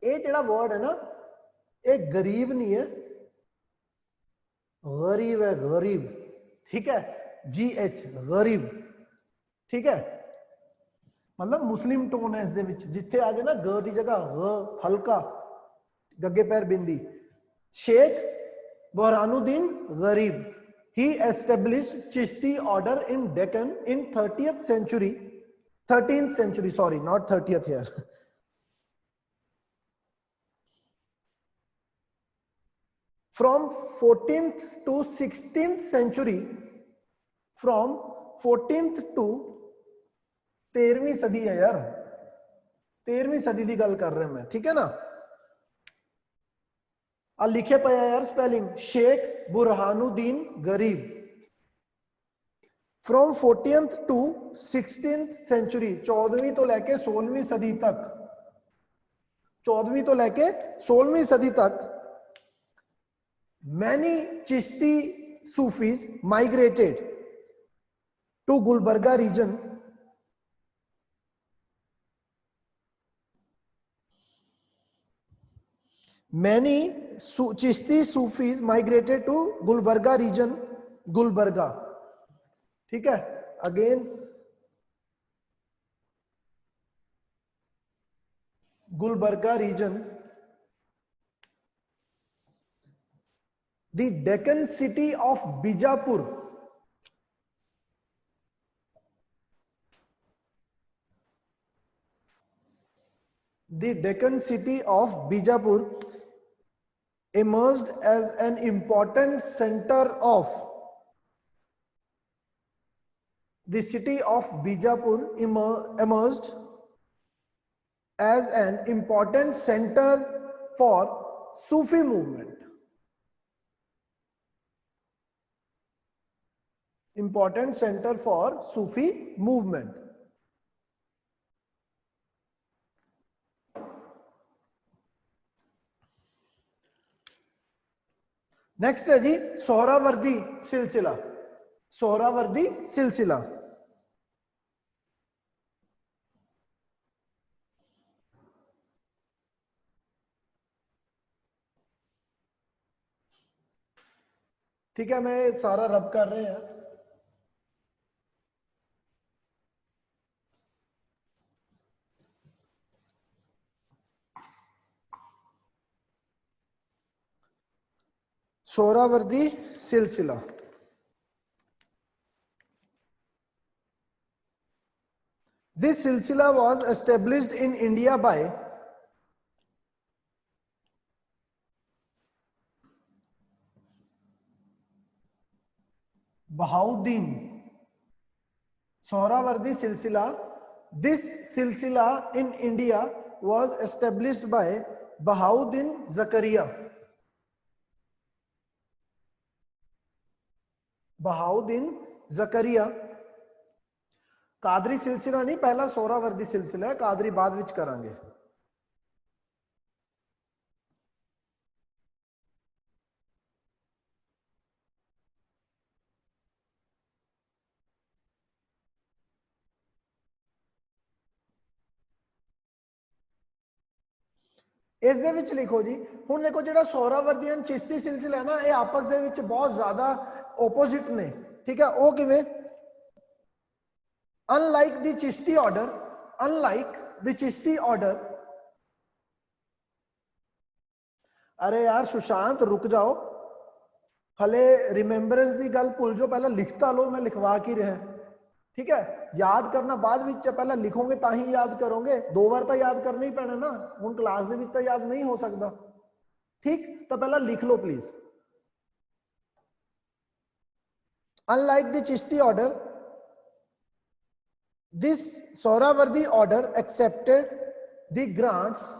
ये जेड़ा वर्ड है ना, ये गरीब नहीं है, गरीब है, गरीब। ठीक है, GH गरीब। ठीक है, मतलब मुस्लिम टोन है इस दे विच, जिथे आ जाए ना ग की जगह ग हल्का, गगे पैर बिंदी। शेख बुरहानुद्दीन गरीब, he established Chishti order in Deccan in 13th century, sorry, not 30th here. From 14th to 16th century, from 14th to 13वीं सदी है यार, 13वीं सदी की गल कर रहा मैं। ठीक है ना, आ लिखे पे यार स्पेलिंग, शेख बुरहानुद्दीन गरीब। From 14th to 16th century, 14वीं तो लेके 16वीं सदी तक, 14वीं तो लेके 16वीं सदी तक, many Chishti Sufis migrated to Gulbarga region. Many Chishti Sufis migrated to Gulbarga region. Gulbarga, ठीक है, again Gulbarga region The Deccan city of Bijapur. The Deccan city of Bijapur emerged as an important center of the city of Bijapur emerged as an important center for Sufi movement. Important center for Sufi movement. Next है जी सोहरावर्दी सिलसिला. सोहरावर्दी सिलसिला. ठीक है, मैं सारा रब कर रहे हैं. सोहरावर्दी सिलसिला. This silsila was established in India by Bahauddin. Sohrawardi silsila. This silsila in India was established by Bahauddin Zakaria. Bahauddin Zakaria. Qadri सिलसिला नहीं, पहला सोहरावर्दी सिलसिला है, कादरी बाद विच करांगे. इस दे विच लिखो जी. हुण देखो जिहड़ा सोहरावर्दी एंड चिश्ती सिलसिला है ना, ये आपस दे विच बहुत ज्यादा ओपोजिट ने. ठीक है, वो किवें? Unlike the Chishti order, अरे यार सुशांत रुक जाओ, हले रिमेंबरेंस की गल भूल जाओ, पहला लिखता लो, मैं लिखवा की रहा. ठीक है, याद करना बाद विच, पहला लिखोगे ताही याद करोगे. 2 बार तो याद करना ही पैना ना, हुण क्लास दे विच तो याद नहीं हो सकता. ठीक, तो पहला लिख लो please. Unlike the Chishti order, this Sohrawardi order accepted the grants.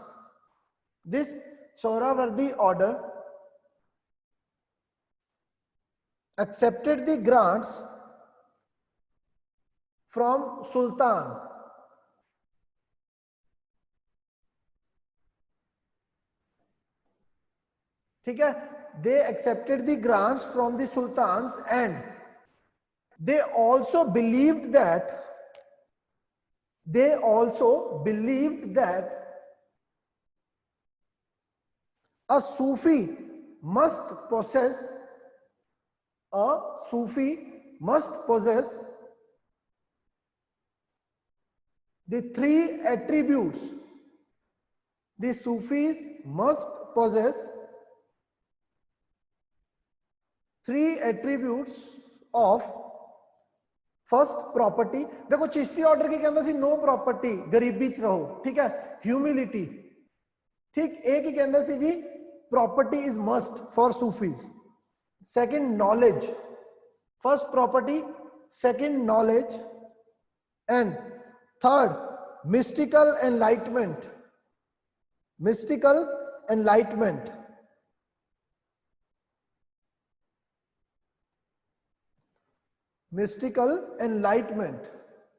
This Sohrawardi order accepted the grants from Sultan. ठीक है, they accepted the grants from the sultans, and they also believed that a Sufi must possess the 3 attributes. The Sufis must possess 3 attributes of first property. देखो Chishti order की कहता सी no property, गरीबी च रहो. ठीक है, ह्यूमिलिटी. ठीक, एक ही कहता सी जी property is must for Sufis. Second knowledge. First property, second knowledge, and third mystical enlightenment. Mystical enlightenment. Mystical enlightenment.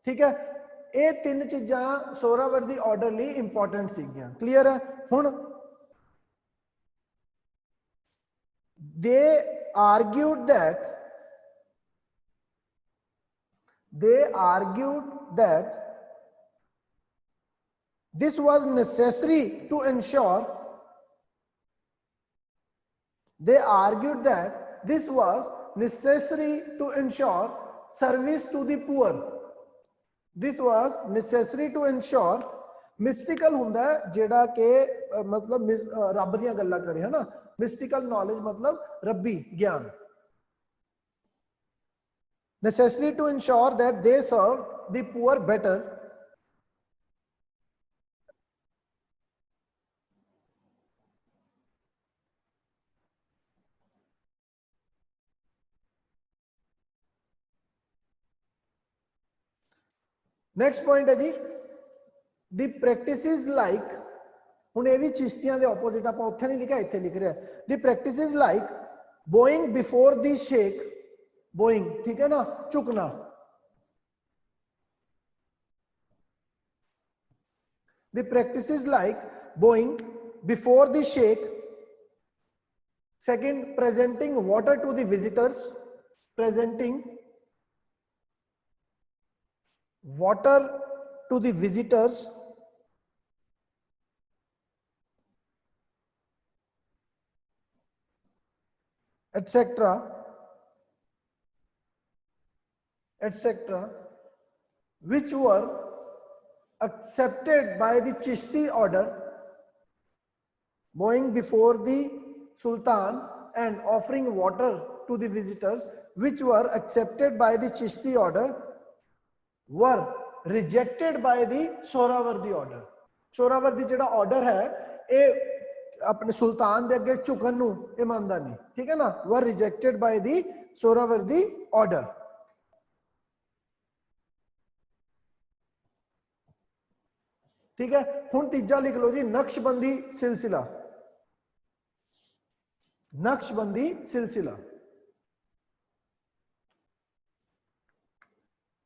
ठीक है, ये 3 चीज़ां सोहरावर्दी ऑर्डर लिए इंपॉर्टेंट सीगियां. क्लियर है? हुण they argued that this was necessary to ensure service to the poor. This was necessary to ensure ਮਿਸਟੀਕਲ ਹੁੰਦਾ ਹੈ ਜਿਹੜਾ ਕਿ ਮਤਲਬ ਰੱਬ ਦੀਆਂ ਗੱਲਾਂ ਕਰੇ, ਹੈ ਨਾ। ਮਿਸਟੀਕਲ ਨੌਲੇਜ ਮਤਲਬ ਰੱਬੀ ਗਿਆਨ। necessary to ensure that they serve the poor better, next point है जी the practices like, ਹੁਣ ਇਹ ਵੀ ਚਿਸ਼ਤੀਆਂ ਦੇ ਆਪੋਜ਼ਿਟ ਆਪਾਂ ਉੱਥੇ ਨਹੀਂ ਲਿਖਿਆ, ਇੱਥੇ ਲਿਖ ਰਿਹਾ the practices like bowing before the sheikh, bowing ठीक है ना, झुकना, the practices like bowing before the sheikh, second presenting water to the visitors, presenting water to the visitors, etc., etc., which were accepted by the Chishti order, bowing before the Sultan and offering water to the visitors, which were accepted by the Chishti order, were rejected by the Sohrawardi order. Sohrawardi ਜਿਹੜਾ order ਹੈ ਇਹ अपने सुल्तान दे अगे झुकन नूं इह मंनदा नहीं, ठीक है ना, were rejected by the Sohrawardi order. ठीक है, हुण तीजा लिख लो जी नक्शबंदी सिलसिला, नक्शबंदी सिलसिला,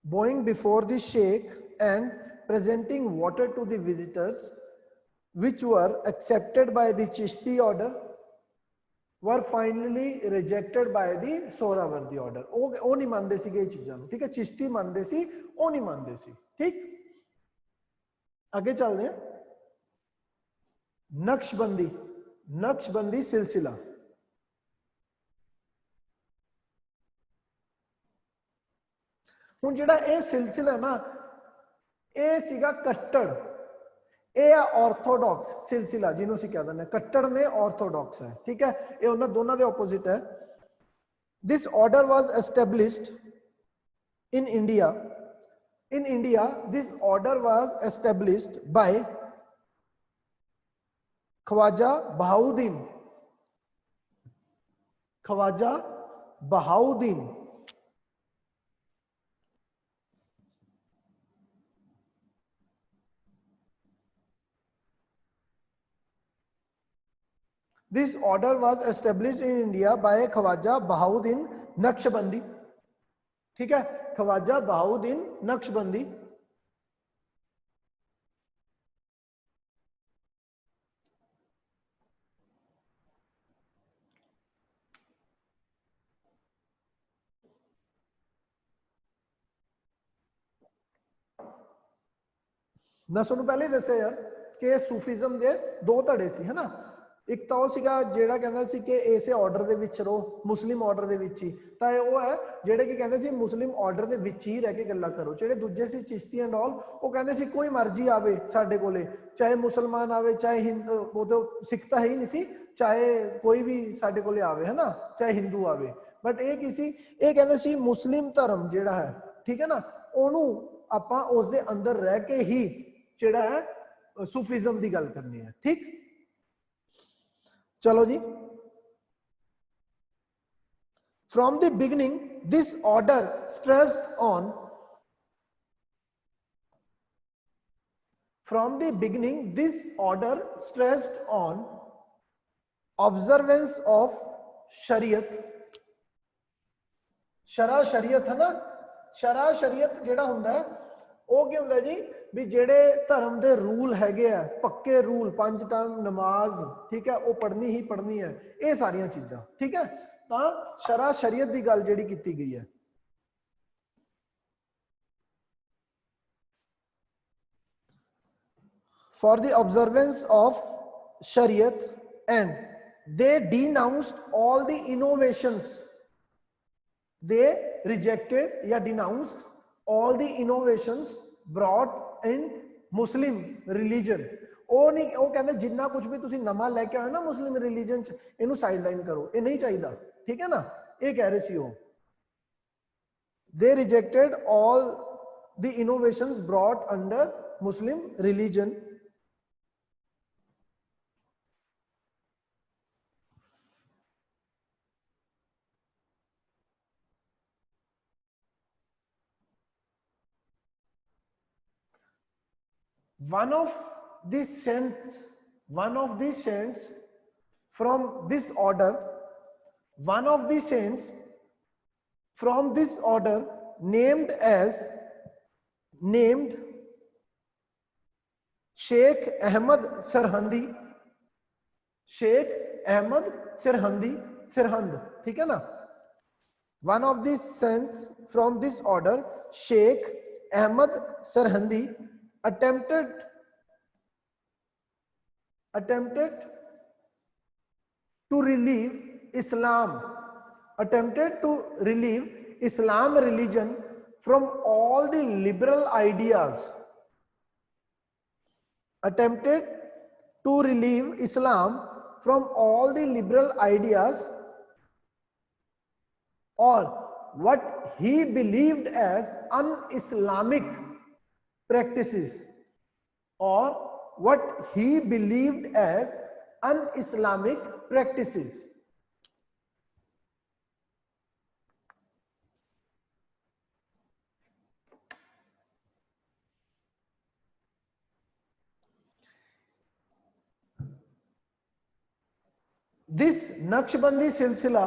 bowing before the sheikh and presenting water to the visitors, which were accepted by the Chishti order, were finally rejected by the Sohrawardi order. ਉਹ ਨਹੀਂ ਮੰਨਦੇ ਸੀਗੇ ਇਹ ਚੀਜ਼ਾਂ ਨੂੰ, ਠੀਕ ਹੈ, ਚਿਸ਼ਤੀ ਮੰਨਦੇ ਸੀ, ਉਹ ਨਹੀਂ ਮੰਨਦੇ ਸੀ। ਠੀਕ, ਅੱਗੇ ਚੱਲਦੇ ਹਾਂ। ਨਕਸ਼ਬੰਦੀ, ਨਕਸ਼ਬੰਦੀ ਸਿਲਸਿਲਾ, ਹੁਣ ਜਿਹੜਾ ਇਹ ਸਿਲਸਿਲਾ ਨਾ ਇਹ ਸੀਗਾ ਕੱਟੜ, ਇਹ ਆ ਆਰਥੋਡਾਕਸ ਸਿਲਸਿਲਾ ਜਿਹਨੂੰ ਅਸੀਂ ਕਹਿ ਦਿੰਦੇ, ਕੱਟੜ ਨੇ ਆਰਥੋਡਾਕਸ ਹੈ, ਠੀਕ ਹੈ, ਇਹ ਉਹਨਾਂ ਦੋਨਾਂ ਦੇ ਆਪੋਜ਼ਿਟ ਹੈ। This order was established in India. In India, this order was established by Khwaja Bahauddin. Khwaja Bahauddin. This order was established in India by Khwaja Bahauddin Naqshbandi. ठीक है, ख्वाजा बहाउद्दीन नक्शबंदी। मैं तुहानू पहले ही दस्सिया यार कि सूफीज़म के दो धड़े सी, है ना। एक तो सीगा जेड़ा कहंदा सी कि इसे ऑर्डर दे विच रहो, मुस्लिम ऑर्डर दे विच ही, तां वो है जेड़े कि कहंदे सी मुस्लिम ऑर्डर दे विच ही रह के गल्लां करो। जेड़े दूजे सी चिश्ती एंड ऑल वो कहंदे सी कोई मर्जी आवे साडे कोले, चाहे मुसलमान आवे चाहे हिंदू, वो तो सिख तां है ही नहीं सी, चाहे कोई भी साडे कोले आवे, है ना, चाहे हिंदू आवे, बट ये किसी ये कहंदे सी मुस्लिम धर्म जेड़ा है, ठीक है ना, ओनू आपां उस दे अंदर रह के ही जेड़ा है सूफीज़म दी गल करनी है। ठीक, चलो जी। From the beginning, this order stressed on, from the beginning, this order stressed on observance of Shariat. शरा शरीयत है ना, शरा शरीयत जेड़ा हुंदा है ਉਹ ਕੀ ਹੁੰਦਾ ਜੀ ਵੀ ਜਿਹੜੇ ਧਰਮ ਦੇ ਰੂਲ ਹੈਗੇ ਆ, ਪੱਕੇ ਰੂਲ, 5 ਟਾਈਮ ਨਮਾਜ਼, ਠੀਕ ਹੈ, ਉਹ ਪੜ੍ਹਨੀ ਹੀ ਪੜ੍ਹਨੀ ਹੈ, ਇਹ ਸਾਰੀਆਂ ਚੀਜ਼ਾਂ, ਠੀਕ ਹੈ। ਤਾਂ ਸ਼ਰਾ ਸ਼ਰੀਅਤ ਦੀ ਗੱਲ ਜਿਹੜੀ ਕੀਤੀ ਗਈ ਹੈ। For the observance of Shariat, and they denounced all the innovations. They rejected या denounced all the innovations brought in Muslim religion ਉਹ ਨਹੀਂ, ਉਹ ਕਹਿੰਦੇ ਜਿੰਨਾ ਕੁਝ ਵੀ ਤੁਸੀਂ ਨਵਾਂ ਲੈ ਕੇ ਆਏ ਨਾ ਮੁਸਲਿਮ ਰਿਲੀਜਨ ਚ ਇਹਨੂੰ ਸਾਈਡਲਾਈਨ ਕਰੋ, ਇਹ ਨਹੀਂ ਚਾਹੀਦਾ, ਠੀਕ ਹੈ ਨਾ, ਇਹ ਕਹਿ ਰਹੇ ਸੀ ਉਹ। they rejected all the innovations brought under Muslim religion. One of these saints from this order, one of the saints from this order named Sheikh Ahmad Sirhandi, Sheikh Ahmad Sirhandi, Sirhand, ठीक है ना। One of the saints from this order, Sheikh Ahmad Sirhandi, attempted to relieve Islam religion from all the liberal ideas, attempted to relieve Islam from all the liberal ideas, or what he believed as un-Islamic practices, or what he believed as un-Islamic practices. This Naqshbandi silsila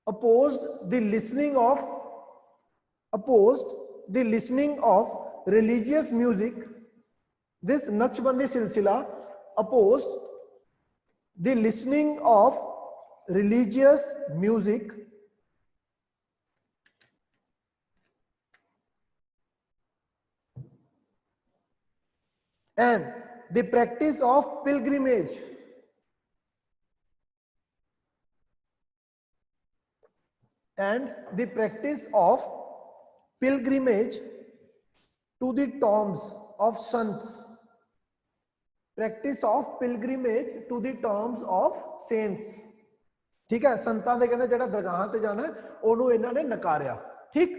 opposed the listening of religious music. This Naqshbandi silsila opposed the listening of religious music and the practice of pilgrimage to the tombs of saints, practice of pilgrimage to the tombs of saints, ठीक है। संतां दे कहंदे जेड़ा दरगाहां ते जाना ओनू इन्हां ने नकारिया, ठीक।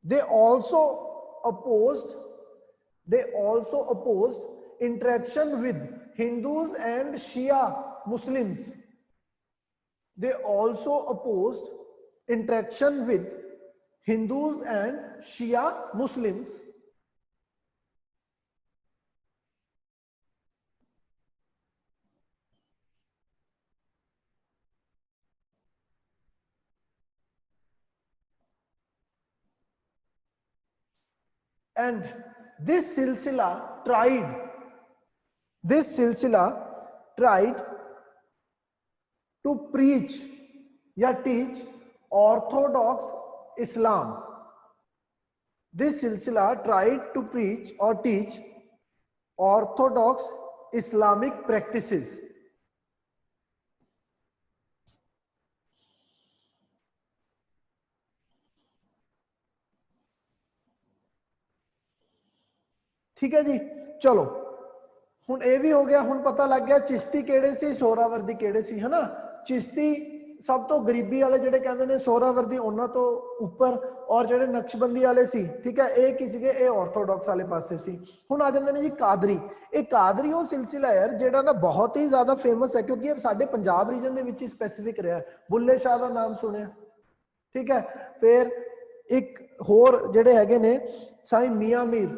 They also opposed interaction with Hindus and Shia Muslims. They also opposed interaction with Hindus and Shia Muslims. And this silsila tried to preach या teach orthodox Islam. This silsila tried to preach or teach orthodox Islamic practices. ठीक है जी, चलो हुण ये भी हो गया। हुण पता लग गया चिश्ती केड़े सी, सोहरावर्दी केड़े सी, है ना। चिश्ती सब तो गरीबी वाले जेडे कहंदे ने, सोहरावर्दी उन्हां तो उपर, और जेडे नक्शबंदी वाले सी, ठीक है, ये की सीगे, ये ऑर्थोडॉक्स वाले पासे सी। हुण आ जांदे ने जी कादरी। ये कादरी वो सिलसिला यार जेड़ा ना बहुत ही ज्यादा फेमस है, क्योंकि ये साडे पंजाब रीजन दे विच स्पैसिफिक रहा। बुल्ले शाह दा नाम सुनिया, ठीक है। फिर एक होर जेडे हैगे ने साईं मियां मीर,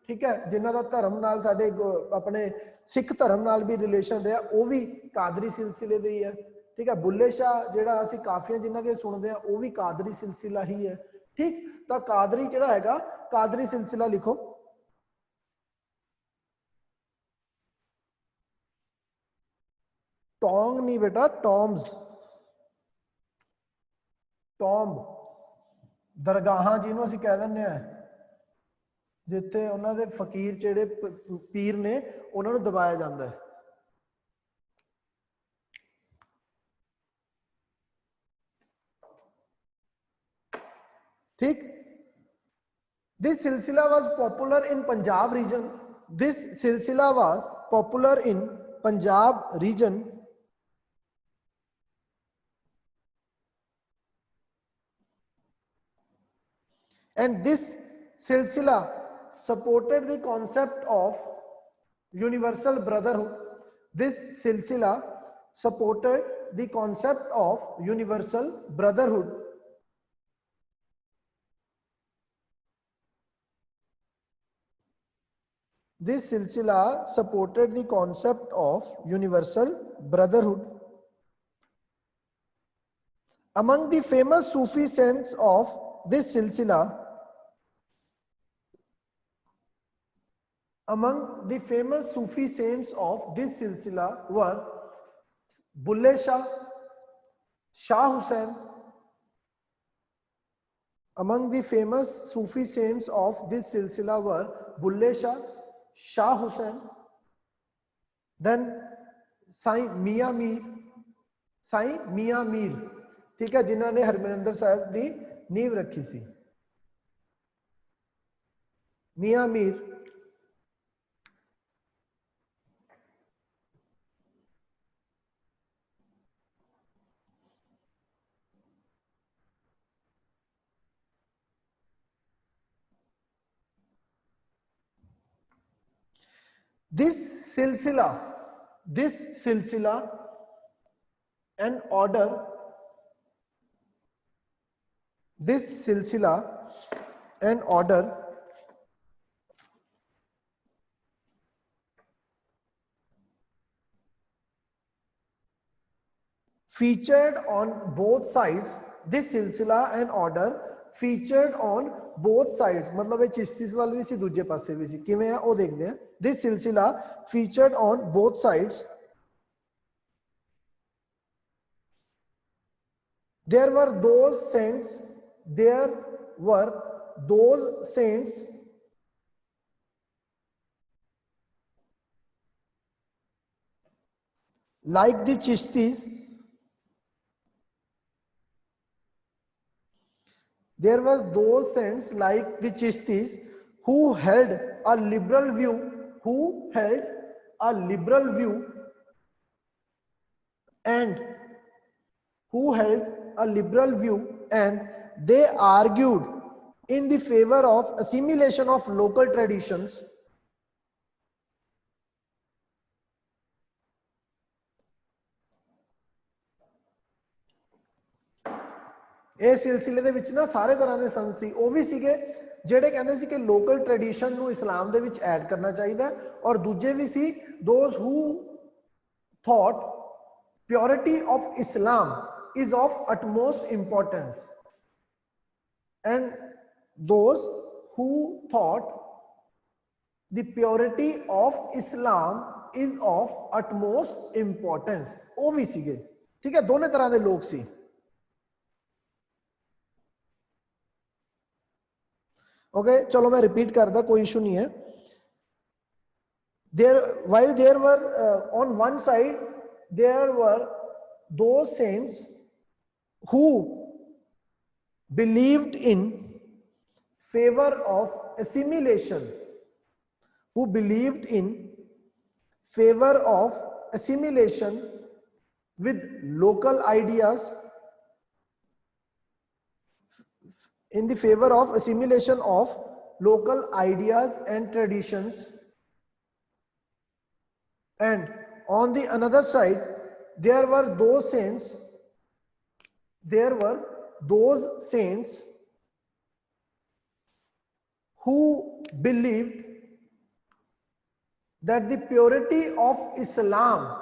ठीक है, जिन्हां दा धर्म नाल साडे अपने सिख धर्म नाल भी रिलेशन रहा, वो भी कादरी सिलसिले दे ही है, ठीक है। बुल्ले शाह जेड़ा असीं काफियां जिन्हां दे सुनदे आ, वो भी कादरी सिलसिला ही है, ठीक। तो कादरी जेड़ा हैगा, कादरी सिलसिला लिखो। टोंग नहीं बेटा, टॉम्स, टॉम्ब दरगाहां जिन्हों असीं कह दिंदे आ, जिथे उन्हां दे फकीर जेड़े पीर ने उन्हां नूं दबाया जांदा है। ठीक। This silsila was popular in Punjab region, this silsila was popular in Punjab region and this silsila supported the concept of universal brotherhood. This silsila supported the concept of universal brotherhood. This silsila supported the concept of universal brotherhood. Among the famous Sufi saints of this silsila, among the famous Sufi saints of this silsila were Bulle Shah, Shah Hussain. Among the famous Sufi saints of this silsila were Bulle Shah, Shah Hussain, then Sai Mia Mir, Sai Mia Mir, ठीक है, जिन्होंने हरमंदिर साहिब की नींव रखी सी, मियां Mir. This silsila and order, this silsila and order featured on both sides. This silsila and order featured on both sides, मतलब ये चिश्ती वाल भी सी दूजे पासे भी सी, किवें है ओ देखते हैं। This silsila featured on both sides. There were those saints like the Chishtis, there was those saints like the Chishtis who held a liberal view, and they argued in the favor of assimilation of local traditions. इस सिलसिले ਦੇ ਵਿੱਚ ਨਾ ਸਾਰੇ ਤਰ੍ਹਾਂ ਦੇ ਸੰਤ ਸੀ, ਉਹ ਵੀ ਸੀਗੇ ਜਿਹੜੇ ਕਹਿੰਦੇ ਸੀ ਕਿ ਲੋਕਲ ਟ੍ਰੈਡੀਸ਼ਨ ਨੂੰ ਇਸਲਾਮ ਦੇ ਵਿੱਚ ਐਡ ਕਰਨਾ ਚਾਹੀਦਾ, ਔਰ ਦੂਜੇ ਵੀ ਸੀ those who thought purity of Islam is of utmost importance, and those who thought the purity of Islam is of utmost importance, ਉਹ ਵੀ ਸੀਗੇ। ਠੀਕ ਹੈ, ਦੋਨੇ ਤਰ੍ਹਾਂ ਦੇ ਲੋਕ ਸੀ। ओके, चलो मैं रिपीट करता, कोई इशू नहीं है। While there were on one side there were those saints who believed in favor of assimilation, with local ideas, in the favor of assimilation of local ideas and traditions, and on the another side there were those saints who believed that the purity of Islam,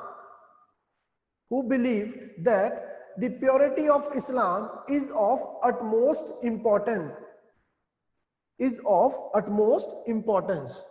is of utmost importance.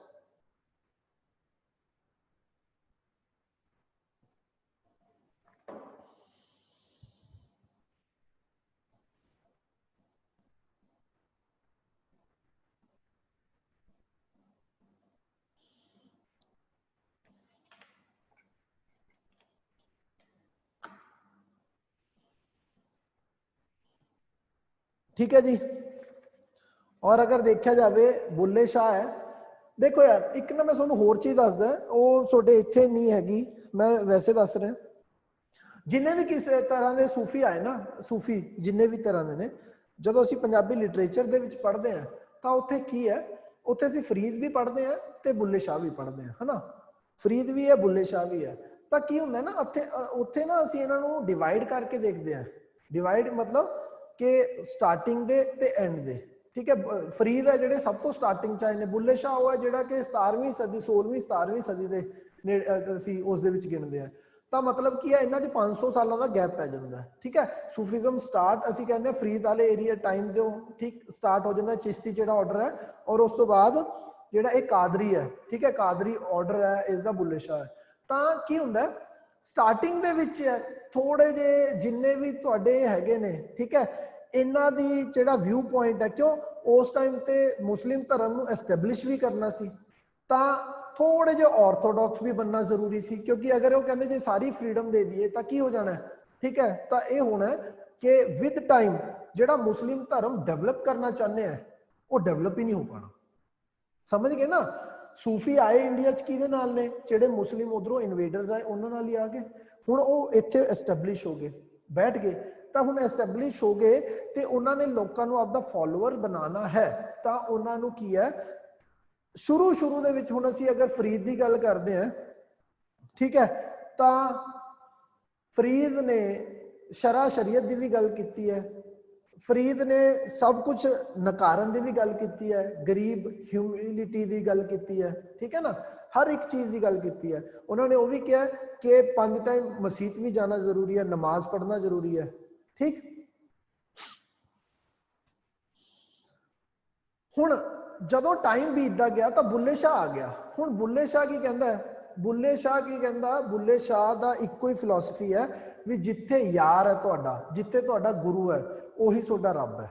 ठीक है जी, और अगर देखा जाए बुल्ले शाह है, देखो यार एक ना मैं तुहानू होर चीज़ दसदा, वो तुहाडे इत्थे नहीं हैगी, मैं वैसे दस रहा, जिन्हें भी किसी तरह के सूफी आए ना, सूफी जिन्हें भी तरह के ने, जो असीं पंजाबी लिटरेचर दे विच पढ़ते हैं तो उत्थे की है, उत्थे असीं फरीद भी पढ़ते हैं तो बुल्ले शाह भी पढ़ते हैं, है ना, फरीद भी है बुल्ले शाह भी है। तो की होंदा है ना उत्थे ना असीं इन्हां नूं डिवाइड करके देखते हैं, डिवाइड मतलब कि स्टार्टिंग दे ते एंड दे, ठीक है। फरीद है जिहड़े सब तो स्टार्टिंग च आए ने, बुल्ले शाह वो है जिहड़ा कि 17वीं सदी 16वीं 17वीं सदी दे असीं उस दे विच गिणदे हैं। तो मतलब की है इन्हां च 500 सालों का गैप पै जाता है, ठीक है। सूफीज़म स्टार्ट असीं कहने फरीद वाले एरिया टाइम दे ठीक स्टार्ट हो जाता है, चिश्ती जिहड़ा ऑर्डर है, और उस तो बाद जिहड़ा एक कादरी है, ठीक है, कादरी ऑर्डर है इसका बुल्ले शाह है। तो की हुंदा है स्टार्टिंग दे विच है थोड़े जे जिन्ने भी तुहाडे हैगे ने, ठीक है, इन्हां दी जिहड़ा व्यू पॉइंट है, क्यों उस टाइम ते मुस्लिम धर्म नूं एस्टैबलिश भी करना सी, तां थोड़े जे ऑर्थोडॉक्स भी बनना जरूरी सी, क्योंकि अगर वो कहते जे सारी फ्रीडम दे दिए तो की हो जाना है, ठीक है। तो ये होना है कि विद टाइम जिहड़ा मुस्लिम धर्म डेवलप करना चाहते हैं वो डेवलप ही नहीं हो पाना, समझ गए ना। सूफी आए इंडिया च किहदे नाल ने, जिहड़े मुस्लिम उधरों इन्वेडर्स आए उन्हां नाल ही आ गए, हुण वो इत्थे एस्टैबलिश हो गए, बैठ गए, तो हुण एस्टैबलिश हो गए तो उन्होंने लोगों को आपदा फॉलोअर बनाना है, तो उन्होंने की है शुरू शुरू दे विच हुण असीं अगर फरीद की गल करते हैं, ठीक है, तो फरीद ने शरा शरीयत की भी गल की है, फरीद ने सब कुछ नकारन की भी गल की है, गरीब ह्यूमिलिटी की गल की है, ठीक है ना, हर एक चीज़ की गल की है। उन्होंने वो भी कहा कि 5 टाइम मसीत भी जाना जरूरी है, नमाज पढ़ना जरूरी है, ठीक। हुण जदों टाइम बीतदा गया तो बुल्ले शाह आ गया। हुण बुल्ले शाह की कहंदा है, बुल्ले शाह की कहंदा, बुल्ले शाह दा इक्को ही फिलोसफी है भी जिथे यार है तुहाडा, जिथे तुहाडा गुरु है उही तुहाडा रब है,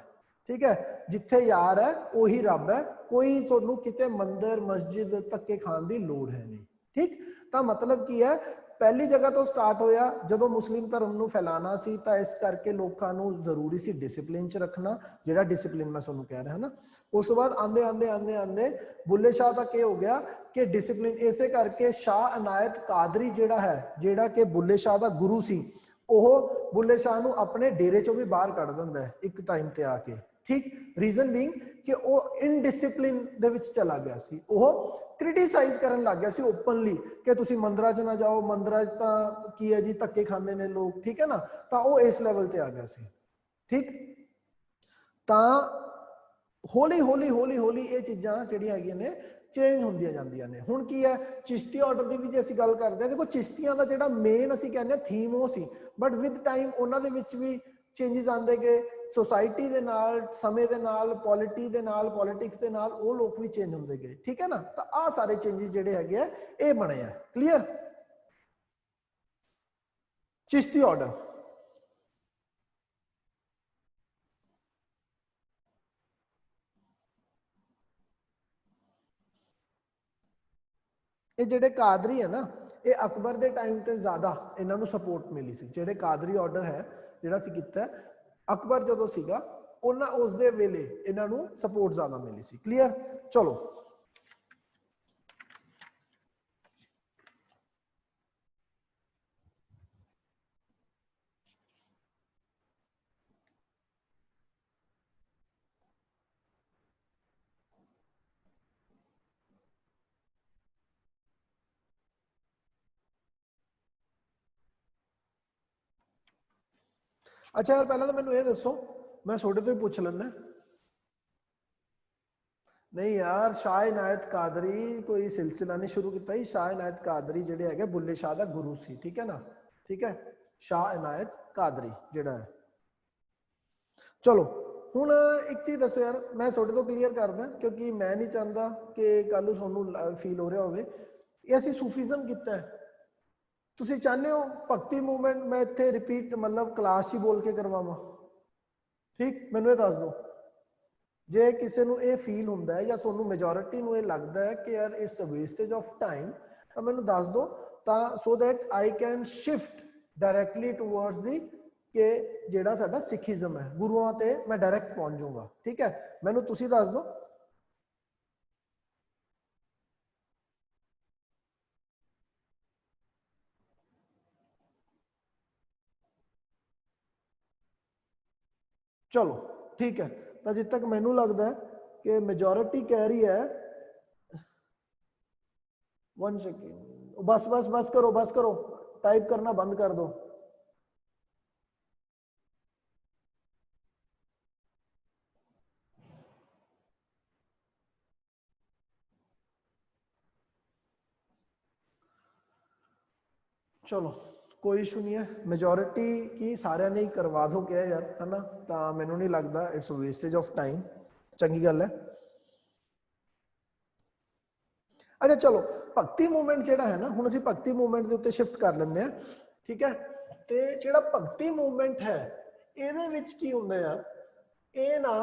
ठीक है, जिथे यार है उही रब है, कोई तुहानू किते मंदिर मस्जिद धक्के खाण दी लोड़ है नहीं, ठीक। तो मतलब की है पहली जगह तो स्टार्ट होया जदों मुस्लिम धर्म नूं फैलाना सी, तो इस करके लोकां नूं जरूरी सी डिसिपलिन च रखना, जिहड़ा डिसिपलिन मैं तुहानू कह रहा है ना। उस तो बाद आंदे आंदे आंदे आंदे बुल्ले शाह तक ये हो गया कि डिसिपलिन, इसे करके शाह इनायत कादरी जिहड़ा है, जिहड़ा कि बुल्ले शाह दा गुरु सी, ओह बुल्ले शाह नूं अपने डेरे चों भी बाहर कढ दिंदा है एक टाइम ते आके, ठीक। रीजन बीइंग कि वह इनडिसिपलिन दे विच चला गया सी, वह क्रिटिसाइज करन लग गया सी ओपनली कि तुसीं मंदिरां च ना जाओ, मंदिरां च तां की है जी धक्के खांदे ने लोग, ठीक है ना, तो वह इस लैवल ते आ गया सी, ठीक। तां हौली हौली हौली हौली ये चीज़ां जिहड़ियां हैगियां ने चेंज होंदियां जांदियां ने। हुण की है चिश्ती ऑर्डर की भी जे असीं गल करदे हां, देखो चिश्तियां दा जिहड़ा मेन असीं कहने थीम वो सी, बट विद टाइम उन्हां दे विच भी चेंजिस आंदे गए, सोसाइटी दे नाल, समय दे नाल, पॉलिटी दे नाल, पॉलिटिक्स दे नाल वो लोग भी चेंज होंदे गए, ठीक है ना। तो आ सारे चेंजिस जिहड़े हैगे आ ये बने आ, क्लीयर। चिश्ती ऑर्डर ये जिहड़े कादरी है ना, ये अकबर के टाइम ते ज़्यादा इन्हों सपोर्ट मिली सी, जिहड़े कादरी ऑर्डर है जिहड़ा सी कीता अकबर जदों सीगा उन्हां उस दे वेले इन्हों सपोर्ट ज़्यादा मिली सी, क्लीयर। चलो अच्छा यार पहले तो मैनू ये दसो, मैं थोड़े तो ही पूछ लेना, नहीं यार शाह इनायत कादरी कोई सिलसिला नहीं शुरू किया ही, शाह इनायत कादरी जिहड़े है बुल्ले शाह का गुरु सी, ठीक है ना, ठीक है, शाह इनायत कादरी जिहड़ा है। चलो हुण एक चीज़ दसो यार, मैं थोड़े तो क्लीयर करदा क्योंकि मैं नहीं चाहता कि कल नूं तुहानूं फील हो रहा होवे ये असीं सूफीज़म कीता है, तुसीं चाहते हो भगती मूवमेंट मैं इत्थे रिपीट मतलब क्लास ही बोल के करवावां, ठीक। मैनूं ये दस दो जे किसी नूं ये फील हुंदा है या तुहानूं मेजोरिटी नूं ये लगदा है कि यार it's a wastage of time, तो मैनूं दस दो तां so that I can shift directly towards the कि ਜਿਹੜਾ ਸਾਡਾ ਸਿੱਖੀਜ਼ਮ ਹੈ ਗੁਰੂਆਂ ਤੇ ਮੈਂ ਡਾਇਰੈਕਟ ਪਹੁੰਚ ਜਾਊਂਗਾ। ਠੀਕ ਹੈ, ਮੈਨੂੰ ਤੁਸੀਂ ਦੱਸ ਦਿਓ चलो ठीक है। तो जित तक मैनू लगता है कि मेजोरिटी कह रही है 1 सेकेंड, बस बस बस करो टाइप करना बंद कर दो। चलो कोई इशू नहीं है, मेजोरिटी की सारे ने ही करवा दो क्या यार, है ना। तो मैनू नहीं लगता इट्स वेस्टेज ऑफ टाइम, चंगी गल है। अच्छा चलो भगती मूवमेंट ਜਿਹੜਾ है ना, ਹੁਣ ਅਸੀਂ ਭਗਤੀ मूवमेंट ਦੇ ਉੱਤੇ शिफ्ट कर ਲੈਂਦੇ हैं। ठीक है, ਤੇ ਜਿਹੜਾ ਭਗਤੀ मूवमेंट है ਇਹਦੇ ਵਿੱਚ ਕੀ ਹੁੰਦਾ ਯਾਰ, ਇਹ ਨਾ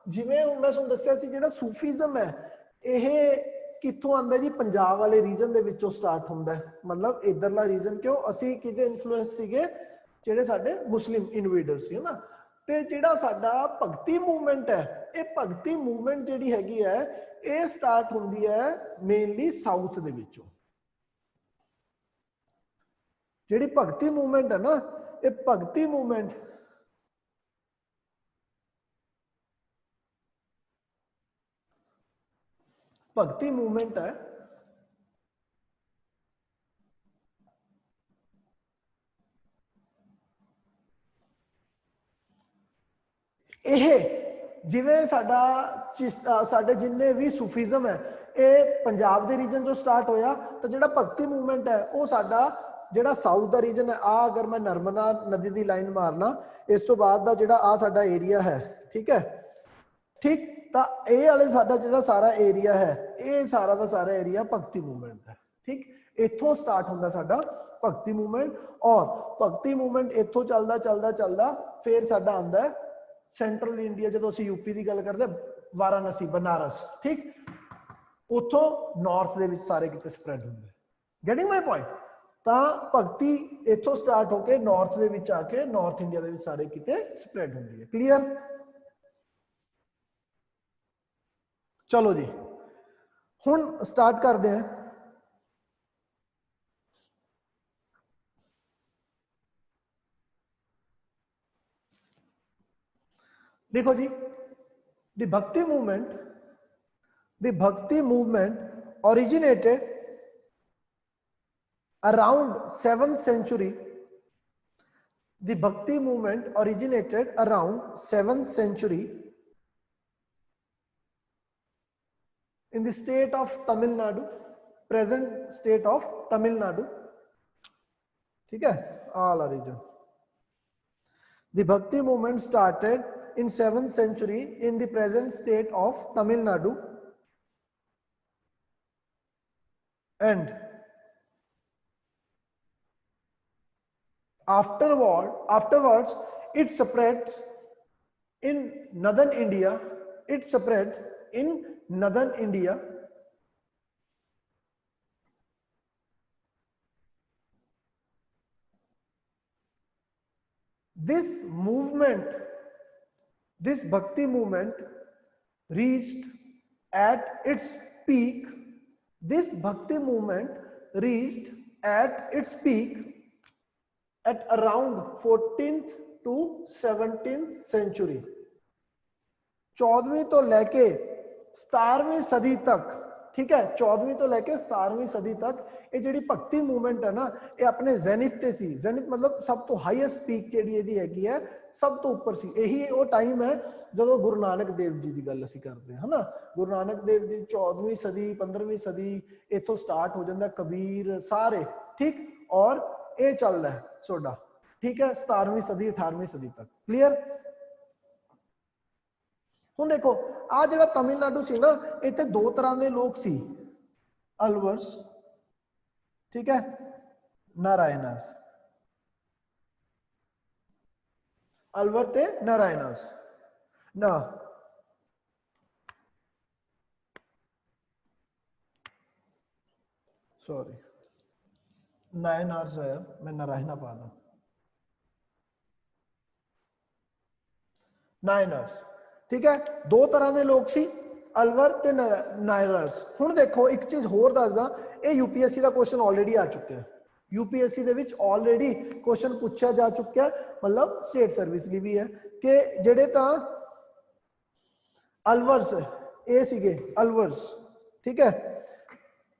ਜਿਵੇਂ ਹੁਣ ਮੈਂ ਤੁਹਾਨੂੰ ਦੱਸਿਆ ਸੀ ਜਿਹੜਾ ਸੂਫੀਜ਼ਮ ਹੈ ਇਹ ਕਿੱਥੋਂ ਆਉਂਦਾ ਜੀ, ਪੰਜਾਬ ਵਾਲੇ ਰੀਜਨ ਦੇ ਵਿੱਚੋਂ ਸਟਾਰਟ ਹੁੰਦਾ ਹੈ। ਮਤਲਬ ਇਧਰਲਾ ਰੀਜਨ ਕਿਉਂ, ਅਸੀਂ ਕਿਹਦੇ ਇਨਫਲੂਐਂਸ ਸੀਗੇ, ਜਿਹੜੇ ਸਾਡੇ ਮੁਸਲਿਮ ਇਨਵੇਡਰ ਸੀ, ਹੈ ਨਾ। ਤੇ ਜਿਹੜਾ ਸਾਡਾ ਭਗਤੀ ਮੂਵਮੈਂਟ ਹੈ, ਇਹ ਭਗਤੀ ਮੂਵਮੈਂਟ ਜਿਹੜੀ ਹੈਗੀ ਹੈ ਇਹ ਸਟਾਰਟ ਹੁੰਦੀ ਹੈ ਮੇਨਲੀ ਸਾਊਥ ਦੇ ਵਿੱਚੋਂ। ਜਿਹੜੀ ਭਗਤੀ ਮੂਵਮੈਂਟ ਹੈ ਨਾ, ਇਹ ਭਗਤੀ ਮੂਵਮੈਂਟ ਭਗਤੀ ਮੂਵਮੈਂਟ ਹੈ ਇਹ ਜਿਵੇਂ ਸਾਡੇ ਜਿੰਨੇ ਵੀ ਸੂਫੀਜ਼ਮ ਹੈ ਇਹ ਪੰਜਾਬ ਦੇ ਰੀਜਨ ਚੋਂ ਸਟਾਰਟ ਹੋਇਆ, ਤਾਂ ਜਿਹੜਾ ਭਗਤੀ ਮੂਵਮੈਂਟ ਹੈ ਉਹ ਸਾਡਾ ਜਿਹੜਾ ਸਾਊਥ ਦਾ ਰੀਜਨ ਹੈ। ਆ ਅਗਰ ਮੈਂ ਨਰਮਦਾ ਨਦੀ ਦੀ ਲਾਈਨ ਮਾਰਨਾ, ਇਸ ਤੋਂ ਬਾਅਦ ਦਾ ਜਿਹੜਾ ਆ ਸਾਡਾ ਏਰੀਆ ਹੈ, ਠੀਕ ਹੈ, ਠੀਕ, ਤਾਂ ਇਹ ਵਾਲੇ ਸਾਡਾ ਜਿਹੜਾ ਸਾਰਾ ਏਰੀਆ ਹੈ ਇਹ ਸਾਰਾ ਦਾ ਸਾਰਾ ਏਰੀਆ ਭਗਤੀ ਮੂਵਮੈਂਟ ਦਾ। ਠੀਕ, ਇੱਥੋਂ ਸਟਾਰਟ ਹੁੰਦਾ ਸਾਡਾ ਭਗਤੀ ਮੂਵਮੈਂਟ, ਔਰ ਭਗਤੀ ਮੂਵਮੈਂਟ ਇੱਥੋਂ ਚੱਲਦਾ ਚੱਲਦਾ ਚੱਲਦਾ ਫਿਰ ਸਾਡਾ ਆਉਂਦਾ ਹੈ ਸੈਂਟਰਲ ਇੰਡੀਆ। ਜਦੋਂ ਅਸੀਂ यूपी की गल करते वाराणसी बनारस, ठीक, उतों नॉर्थ ਦੇ ਵਿੱਚ ਸਾਰੇ ਕਿਤੇ ਸਪਰੈਡ ਹੁੰਦੇ। ਗੈਟਿੰਗ ਮਾਈ ਪੁਆਇੰਟ। ਤਾਂ ਭਗਤੀ ਇੱਥੋਂ ਸਟਾਰਟ ਹੋ ਕੇ ਨਾਰਥ ਦੇ ਵਿੱਚ ਆ ਕੇ ਨਾਰਥ ਇੰਡੀਆ ਦੇ ਵਿੱਚ ਸਾਰੇ ਕਿਤੇ ਸਪਰੈਡ ਹੁੰਦੀ ਹੈ। ਕਲੀਅਰ? ਚਲੋ ਜੀ ਹੁਣ ਸਟਾਰਟ ਕਰਦੇ ਹਾਂ। देखो जी, the bhakti movement originated around 7th century. The bhakti movement originated around 7th century in the state of Tamil Nadu, present state of Tamil Nadu. ठीक है, all region. The bhakti movement started in 7th century in the present state of Tamil Nadu, and afterwards it spread in northern India. It spread in northern India. This movement, this bhakti movement reached at its peak. This bhakti movement reached at its peak at around 14th to 17th century. 14वीं तो लेके 17वीं सदी तक, ठीक है, 14वीं तो लेके 17वीं सदी तक ਇਹ ਜਿਹੜੀ ਭਗਤੀ ਮੂਵਮੈਂਟ ਹੈ ਨਾ, ਇਹ ਆਪਣੇ ਜ਼ੈਨਿਥ ਤੇ ਸੀ। ਜ਼ੈਨਿਥ ਮਤਲਬ ਸਭ ਤੋਂ ਹਾਈਐਸਟ ਪੀਕ ਜਿਹੜੀ ਇਹਦੀ ਹੈਗੀ ਹੈ, ਸਭ ਤੋਂ ਉੱਪਰ ਸੀ। ਇਹੀ ਉਹ ਟਾਈਮ ਹੈ ਜਦੋਂ ਗੁਰੂ ਨਾਨਕ ਦੇਵ ਜੀ ਦੀ ਗੱਲ ਅਸੀਂ ਕਰਦੇ ਹਾਂ, ਹਨਾ। ਗੁਰੂ ਨਾਨਕ ਦੇਵ ਜੀ 14ਵੀਂ ਸਦੀ 15ਵੀਂ ਸਦੀ ਇੱਥੋਂ ਸਟਾਰਟ ਹੋ ਜਾਂਦਾ, ਕਬੀਰ ਸਾਰੇ, ਠੀਕ, ਔਰ ਇਹ ਚੱਲਦਾ ਹੈ ਤੁਹਾਡਾ, ਠੀਕ ਹੈ, 17ਵੀਂ ਸਦੀ 18ਵੀਂ ਸਦੀ ਤੱਕ। ਕਲੀਅਰ? ਹੁਣ ਦੇਖੋ ਆ ਜਿਹੜਾ ਤਮਿਲਨਾਡੂ ਸੀ ਨਾ, ਇੱਥੇ ਦੋ ਤਰ੍ਹਾਂ ਦੇ ਲੋਕ ਸੀ, ਅਲਵਰਸ, ठीक है, नारायणस, अलवर ते नारायणस ना। सॉरी, नारायणस है, मैं नारायणा पा दूं। नायनर्स। ठीक है, दो तरह के लोग सी, अलवर ते नायनर्स। हुण देखो एक चीज होर दसदा, ये यूपीएससी का क्वेश्चन ऑलरेडी आ चुका है, यूपीएससी दे विच ऑलरेडी क्वेश्चन पूछा जा चुका है, मतलब स्टेट सर्विस लिए भी है कि जेडे तां अलवर्स ये सीगे अलवर्स। ठीक है,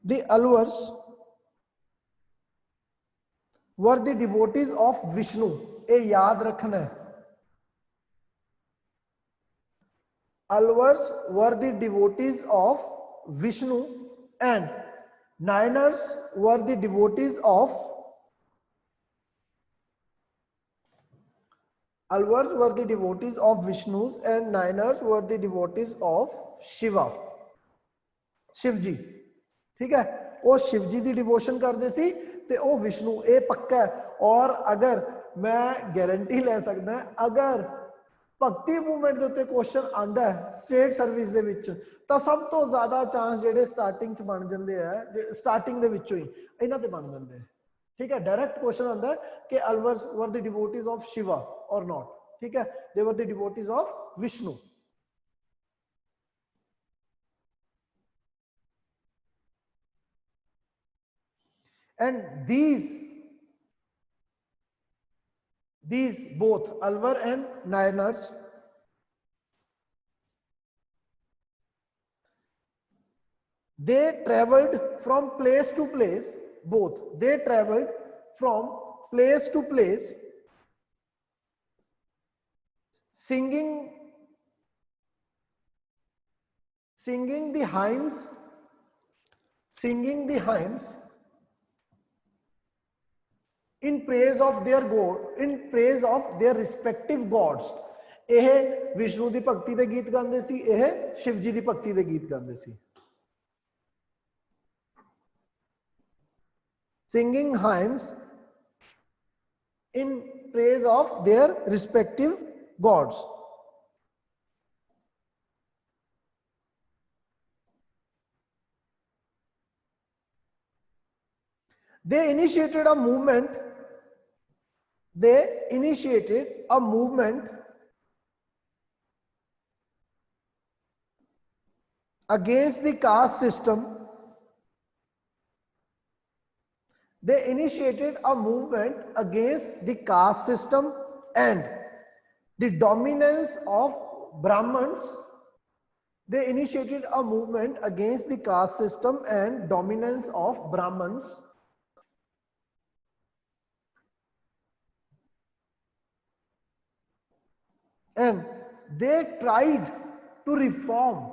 the Alvars were the devotees of Vishnu, ये याद रखना है। Alvars were the devotees of Vishnu and Nayanars were the devotees of Alvars were the devotees of Vishnu and Nainars were the devotees of Shiva, Shiv ji. ठीक है, वो शिव जी की डिवोशन करते सी ते वो विष्णु, ये पक्का है। और अगर मैं गारंटी ले सकदा, अगर भक्ति मूवमेंट के उत्ते क्वेश्चन आंदा है स्टेट सर्विस दे विच, तो सब तो ज्यादा चांस जेडे स्टार्टिंग च बन जांदे है, स्टार्टिंग दे विचों ही इन्हां ते बन जांदे हैं। ठीक है, डायरेक्ट क्वेश्चन आता है कि Alvars were the devotees of Shiva or not. ठीक है, they were the devotees of Vishnu. And these both Alvar and Nayanars, they traveled from place to place, both they traveled from place to place singing the hymns, in praise of their god, in praise of their respective gods। यह विष्णु की भक्ति के गीत गाते सी, यह शिव जी की भक्ति के गीत गाते सी। Singing hymns in praise of their respective gods। They initiated a movement against the caste system। They initiated a movement against the caste system and the dominance of Brahmins। They initiated a movement against the caste system and dominance of Brahmins। And they tried to reform,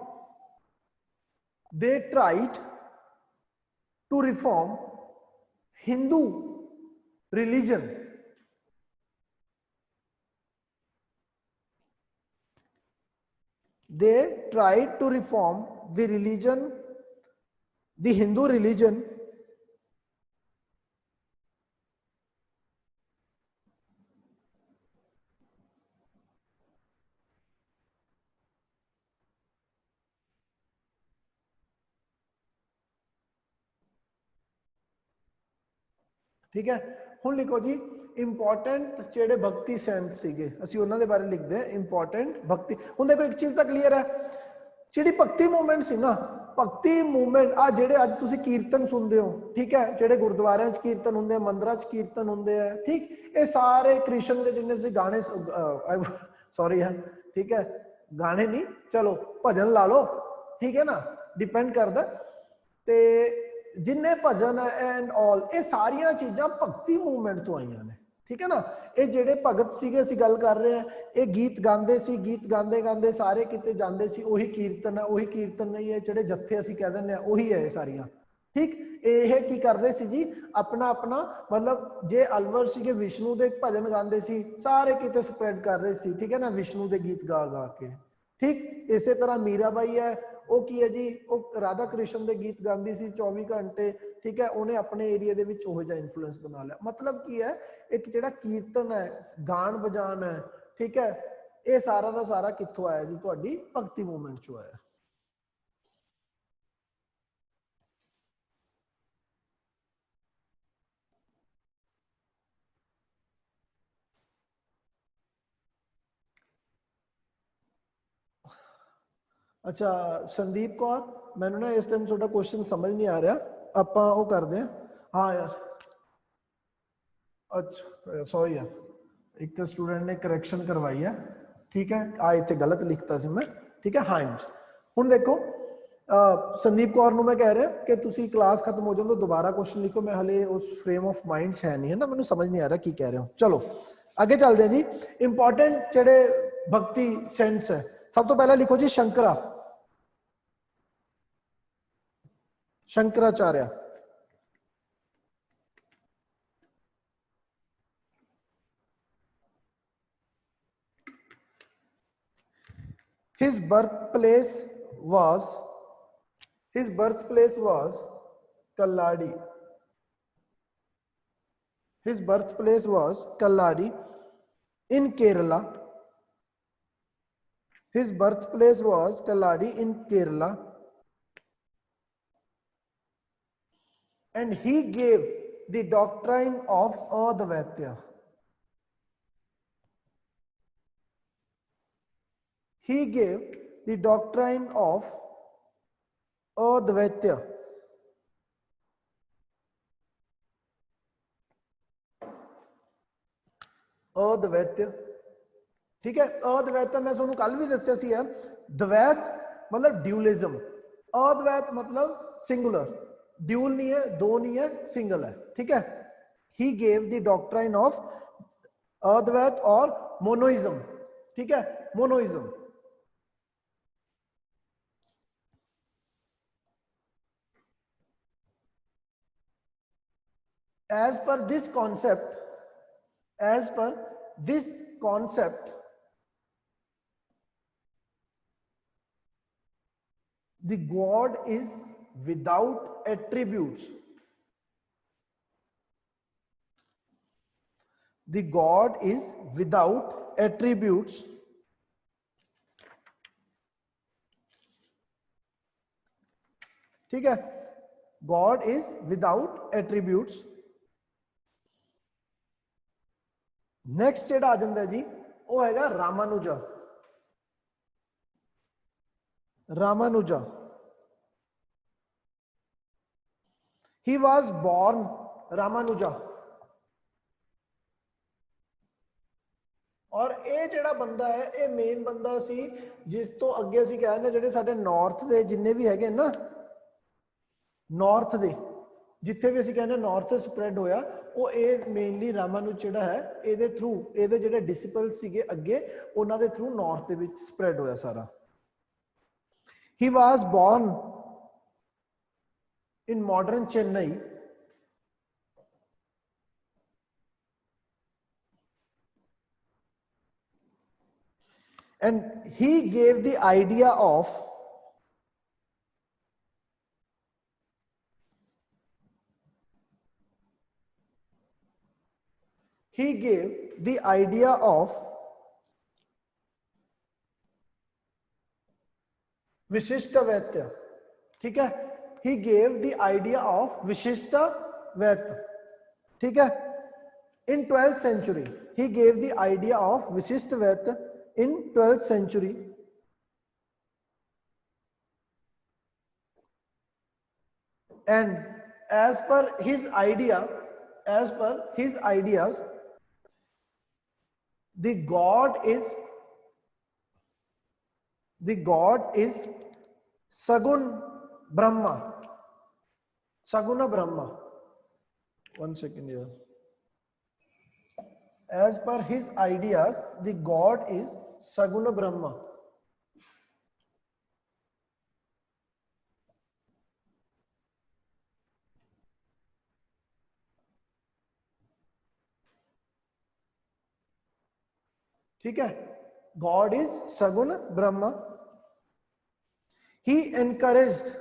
Hindu religion। They tried to reform the religion, the Hindu religion, ठीक है। हुण लिखो जी, important जेडे भक्ति Saint सीगे, असीं उन्हां दे बारे लिखदे हैं। इंपॉर्टेंट भक्ति, हुण देखो एक चीज तो क्लीयर है, जिहड़ी भक्ति मूवमेंट सी ना, भक्ति मूवमेंट आ जेडे अज तुसीं कीर्तन सुनदे हो, ठीक है, जेडे गुरुद्वारियां च कीर्तन हुंदे हैं, मंदिरां च कीर्तन हुंदे हैं, ठीक, ये सारे कृष्ण दे जिन्ने तुसीं गाने सॉरी है, ठीक है, गाने नहीं, चलो भजन ला लो, ठीक है ना, डिपेंड करदा ते जिन्ने भजन एंड ऑल, ये सारिया चीज़ां भक्ति मूवमेंट तो आईयां ने। ठीक है ना, ये जेडे भगत सीगे असीं गल कर रहे हैं, ये गीत गांदे सी, गीत गांदे गांदे सारे किते जांदे सी, उही कीर्तन है, उही कीर्तन नहीं है, जेडे जत्थे असीं कह दिंदे आ उही है सारियां। ठीक, ये की कर रहे सी जी, अपना अपना मतलब जे अलवर सीगे विष्णु दे भजन गांदे सी, सारे किते स्प्रेड कर रहे सी, ठीक है ना, विष्णु दे गीत गा गा के। ठीक, इसे तरह मीराबाई है, वो की है जी, वो राधा कृष्ण के गीत गाती सी 24 घंटे, ठीक है, उन्हें अपने एरिया दे विच ओहो जिहा इन्फ्लुएंस बना लिया। मतलब की है, एक जिहड़ा कीर्तन है, गान बजान है, ठीक है, ये सारा का सारा कित्थों आया जी, तुहाडी भक्ति मूवमेंट चों आया। अच्छा संदीप कौर, मैंने ना इस टाइम थोड़ा क्वेश्चन समझ नहीं आ रहा, ਆਪਾਂ ਉਹ ਕਰਦੇ ਹਾਂ। हाँ यार अच्छा सॉरी यार, एक तो स्टूडेंट ने करैक्शन करवाई है, ठीक है आ इतने गलत लिखता सी मैं, ठीक है। हाँ हुण देखो संदीप कौर ਨੂੰ मैं कह रहा कि तुसी क्लास खत्म हो जाओ तो दोबारा क्वेश्चन लिखो, मैं हले उस फ्रेम ऑफ माइंड है नहीं है ना, मैंने समझ नहीं आ रहा की कह रहे हो। चलो आगे चलते हैं जी। इंपॉर्टेंट जेडे भक्ति सेंस है, सब तो पहला लिखो जी Shankara, Shankaracharya. His birthplace was Kalladi. His birthplace was Kalladi in Kerala. His birthplace was Kalladi in Kerala, and he gave the doctrine of Advaita. He gave the doctrine of Advaita. अद्वैत, ठीक है। अद्वैत मैं तुहानू कल भी दस्या सी है, द्वैत मतलब ड्यूलिज्म, अद्वैत मतलब सिंगुलर, ड्यूल नहीं है, दो नहीं है, सिंगल है, ठीक है। He gave the doctrine of Advaita और मोनोइज्म, ठीक है, मोनोइज्म। as per this concept the God is without attributes. The God is without attributes. ठीक है, God is without attributes. Next जेड़ा आ जाता है जी वो हैगा Ramanuja. Ramanuja, he was born Ramanuja. और ये जेड़ा बंदा है ये मेन बंदा सी जिस तो अगे असीं कह रहे जेडे साडे नॉर्थ दे जिन्ने भी हैगे ना, नॉर्थ दे जिथे भी असीं कहने नॉर्थ स्प्रैड होया, वो ये मेनली रामानुज जेड़ा है ये थ्रू ये जेडे डिसिपल्स सीगे अगे उन्हां दे थ्रू नॉर्थ दे विच स्प्रैड होया सारा। He was born in modern Chennai, and he gave the idea of विशिष्टवैत्य, ठीक है। he gave the idea of विशिष्टवैत्य, ठीक है। in 12th century he gave the idea of विशिष्टवैत्य in 12th century, and as per his ideas the God is Sagun Brahma. Saguna Brahma. One second here. As per his ideas, the God is Saguna Brahma. ठीक है, God is Saguna Brahma. He encouraged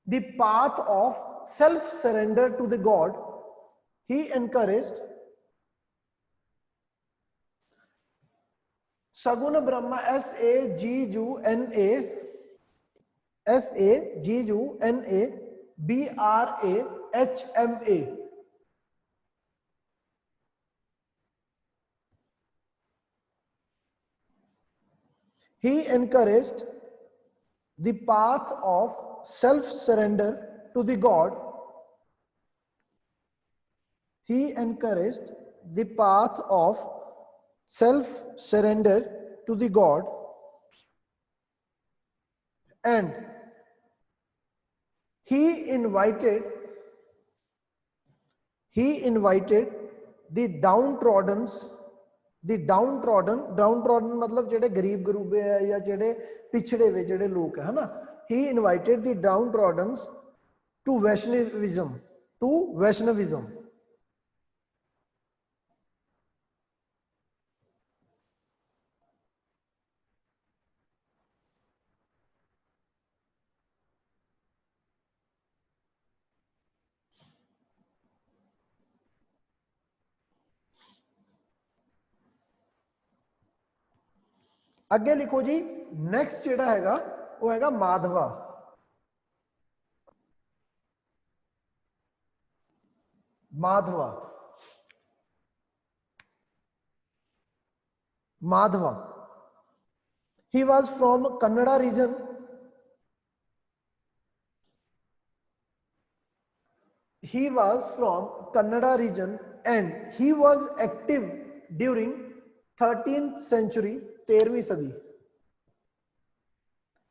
the path of self-surrender to the God. He encouraged Saguna Brahma, SAGUNA he encouraged the path of self surrender to the God. He encouraged the path of self surrender to the God, and he invited the downtrodden मतलब जेडे गरीब गरूबे है या जेडे पिछड़े हुए जेडे लोग है ना, he invited the downtrodden to Vaishnavism. अगे लिखो जी, नेक्स्ट जेड़ा हैगा वो हैगा Madhava. Madhava. He was from Kannada region. And he was active during 13th century, 13वीं सदी।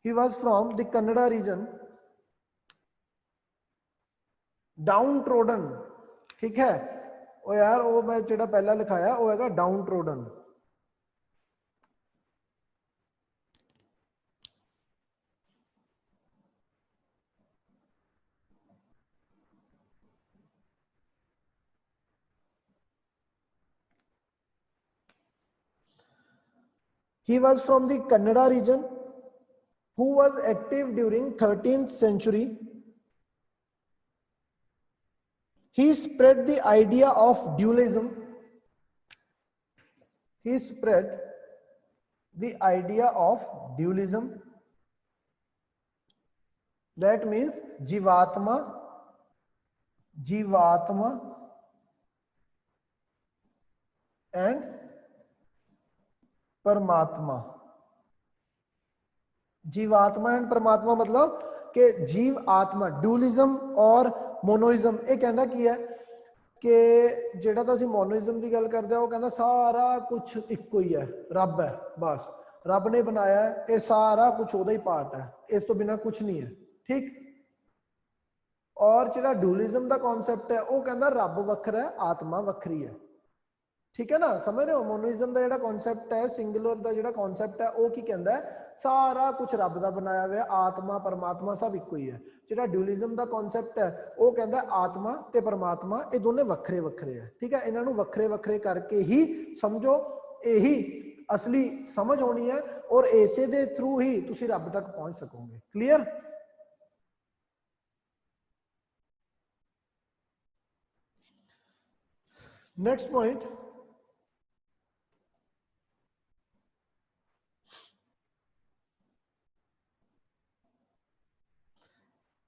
He was from the Kannada region, downtrodden, ठीक है। ओ यार वो मैं जेड़ा पहला लिखाया वो हैगा downtrodden। He was from the Kannada region, who was active during 13th century. He spread the idea of dualism. That means Jivatma and परमात्मा। जीवात्मा एंड परमात्मा मतलब कि जीव आत्मा, ड्यूलिज्म और मोनोइज्म। ये कहता की है कि जेड़ा तो असं मोनोइज्म की गल करते हैं वो कहता सारा कुछ इको ही है, रब है, बस रब ने बनाया है, ये सारा कुछ ओदा ही पार्ट है, इस तो बिना कुछ नहीं है, ठीक। और जेड़ा ड्यूलिज्म का कॉन्सैप्ट है वो कहता रब वखरा है, आत्मा वखरी है, ठीक है ना, समझ रहे हो। मोनोइज्म का जो कॉन्सैप्ट है, सिंगुलर का जो कॉन्सैप्ट है, वो की कहता है सारा कुछ रब का बनाया हुआ, आत्मा परमात्मा सब इको ही है। जो ड्यूलिज्म का कॉन्सैप्ट है वो कहता है आत्मा ते परमात्मा ये दोनों वखरे वखरे है, ठीक है। इन्हों वखरे वखरे करके ही समझो, यही असली समझ होनी है और इसे दे थ्रू ही तुसी रब तक पहुंच सकोगे। Clear. Next point,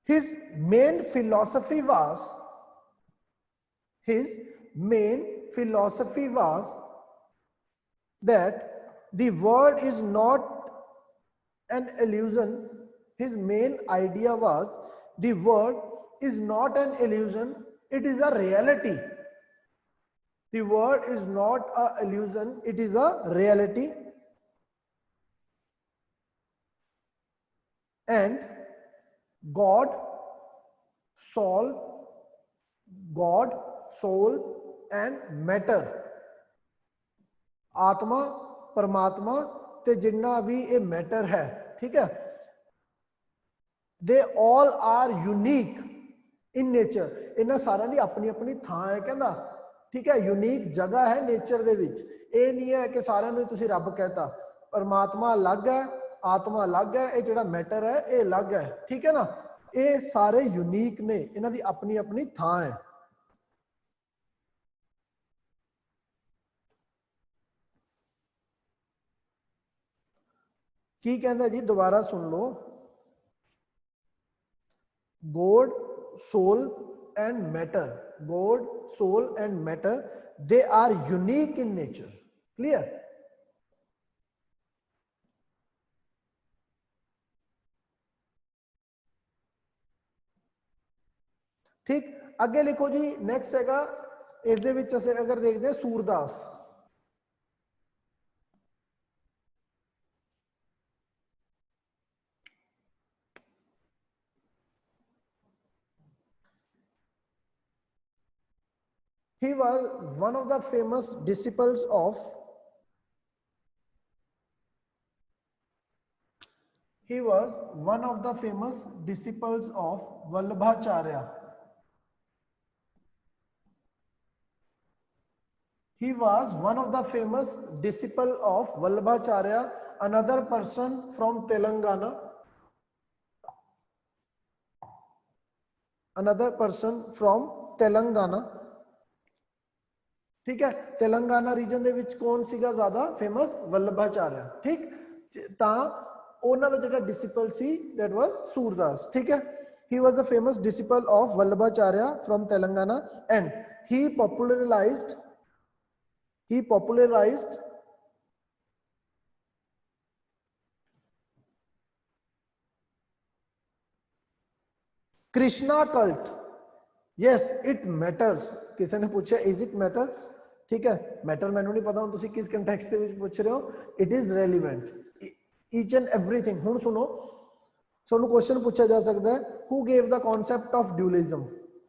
his main philosophy was that the world is not an illusion. His main idea was the world is not an illusion, it is a reality. The world is not an illusion, it is a reality. And God, soul and matter, आत्मा परमात्मा ते जिन्ना भी ये matter है, ठीक है, they all are unique in nature. इन्हां सारियां दी अपनी अपनी थां है कहंदा, ठीक है, यूनिक जगह है नेचर दे विच। ये नहीं है कि सारियां नूं तुसीं रब कहता, परमात्मा अलग है, आत्मा अलग है, ये जिहड़ा मैटर है ये अलग है, ठीक है ना। ये सारे यूनिक ने, इन्हां दी अपनी अपनी थां है। की कहंदा जी, दोबारा सुन लो। God, soul and matter, God, soul and matter, they are unique in nature. Clear. ठीक, अगे लिखो जी नेक्स्ट हैगा इस दे विच असीं अगर देखते हैं Surdas. He was one of the famous disciples of Vallabhacharya. He was one of the famous disciple of Vallabhacharya, another person from Telangana. Another person from Telangana. ठीक है, तेलंगाना रीजन दे विच कौन सीगा ज्यादा फेमस? वल्लभाचार्य। ठीक, ता ओना दा जेड़ा disciple see that was Surdas. ठीक है, he was a famous disciple of Vallabhacharya from Telangana and he popularized Krishna cult. Yes it matters. किसी ने पूछा इज इट मैटर? ठीक है, मैटर मैनू नहीं पता तुसी किस कंटेक्स्ट दे विच पूछ रहे हो। It is relevant each and everything. हुण सुनो, सोनू क्वेश्चन पूछा जा सकता है who gave the concept of dualism,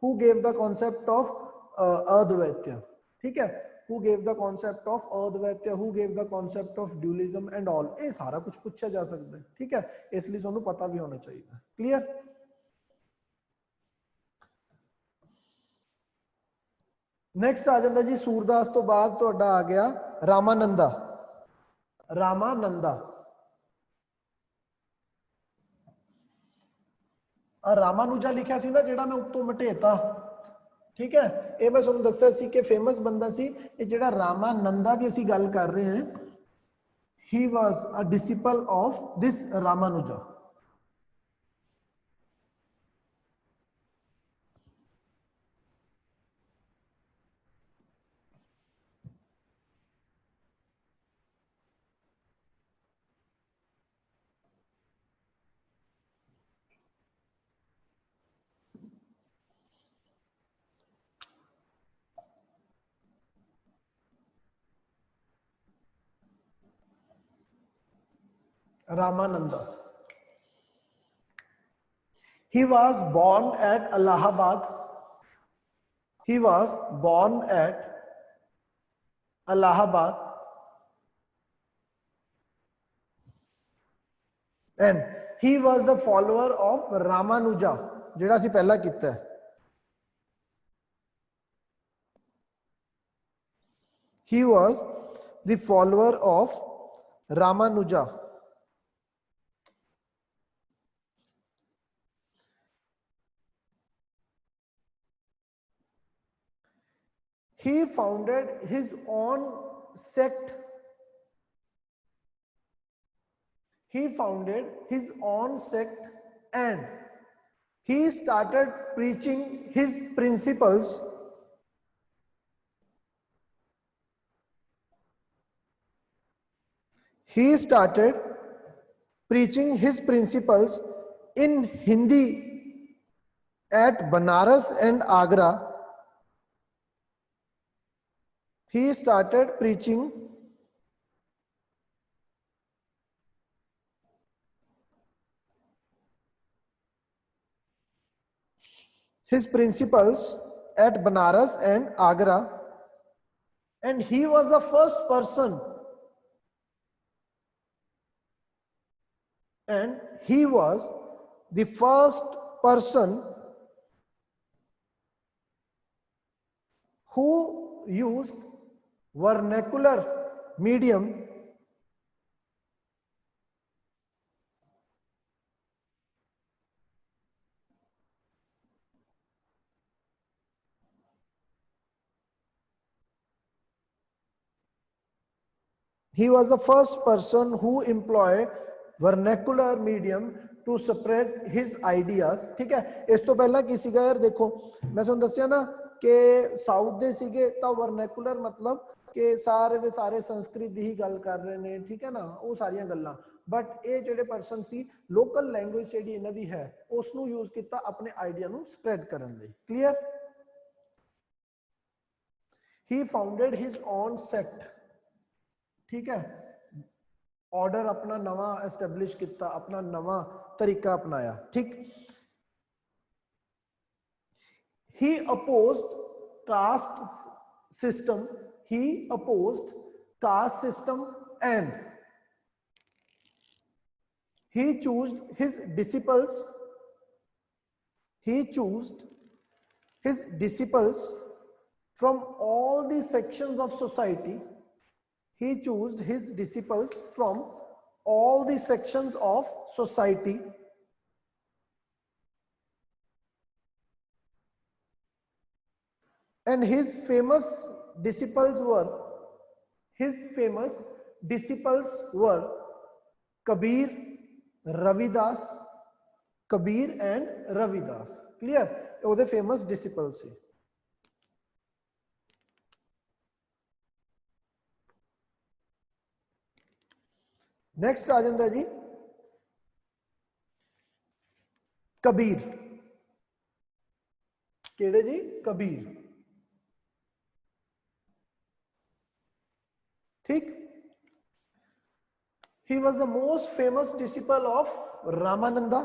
who gave the concept of Advaita. ठीक है, who gave the concept of Advaita, who gave the concept of dualism and all, ये सारा कुछ पूछा जा सकता है। ठीक है, इसलिए सोनू पता भी होना चाहिए। क्लियर? नेक्स्ट आ जाता जी सूरदास तो बाद तुहाडा आ गया रामानंदा। रामानंदा रामानुजा लिखा सी ना जेड़ा मैं उत्तों मटेता। ठीक है, ये मैं तुहानू दस्सिया सी कि फेमस बंदा सी। ये जेड़ा रामानंदा की असीं गल कर रहे हैं, he was a disciple of this Ramanuja. Ramananda. He was born at Allahabad. He was born at Allahabad and he was the follower of Ramanuja, जेड़ा सी पहला कीता है। He was the follower of Ramanuja. He founded his own sect. He founded his own sect and he started preaching his principles. He started preaching his principles in Hindi at Banaras and Agra. He started preaching his principles at Banaras and Agra, and he was the first person, and he was the first person who used vernacular medium he was the first person who employed vernacular medium to spread his ideas. ठीक है, इस तो पहला की सीगा यार देखो मैं तुहानू दस्सिया ना कि साउथ दे सीगे तां वर्नैकुलर मतलब कि सारे दे सारे संस्कृत दी ही गल कर रहे ने। ठीक है ना, वो सारियां गल्लां। बट ये ਜਿਹੜੇ ਪਰਸਨ ਸੀ ਲੋਕਲ ਲੈਂਗੁਏਜ ਜਿਹੜੀ ਇਹਨਾਂ ਦੀ ਹੈ ਉਸ ਨੂੰ ਯੂਜ਼ ਕੀਤਾ ਆਪਣੇ ਆਈਡੀਆ ਨੂੰ ਸਪਰੈਡ ਕਰਨ ਲਈ clear he founded his on sect ठीक है ऑर्डर अपना नवा एस्टैब्लिश किया अपना नवा तरीका अपनाया ठीक he opposed caste system he opposed caste system and he chose his disciples he chose his disciples from all the sections of society he chose his disciples from all the sections of society and his famous disciples were Kabir, Ravidas, Kabir and Ravidas. Clear? ਉਹਦੇ famous disciples ਸੀ next आ जाता जी कबीर केड़े जी कबीर ठीक he was the most famous disciple of Ramananda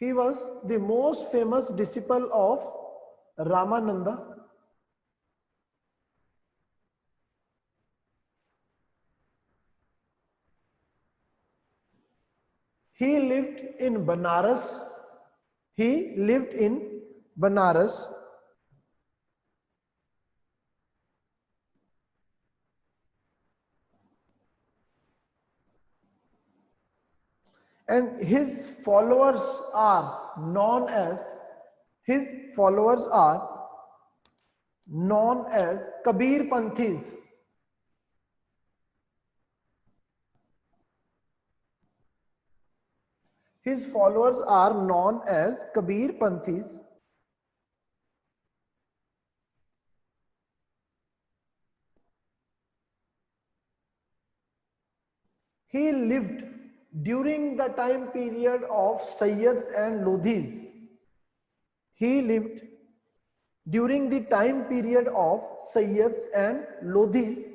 he was the most famous disciple of Ramananda he lived in Banaras he lived in Banaras and his followers are known as Kabir Panthis his followers are known as Kabir Panthis he lived during the time period of Sayyids and Lodhis he lived during the time period of Sayyids and Lodhis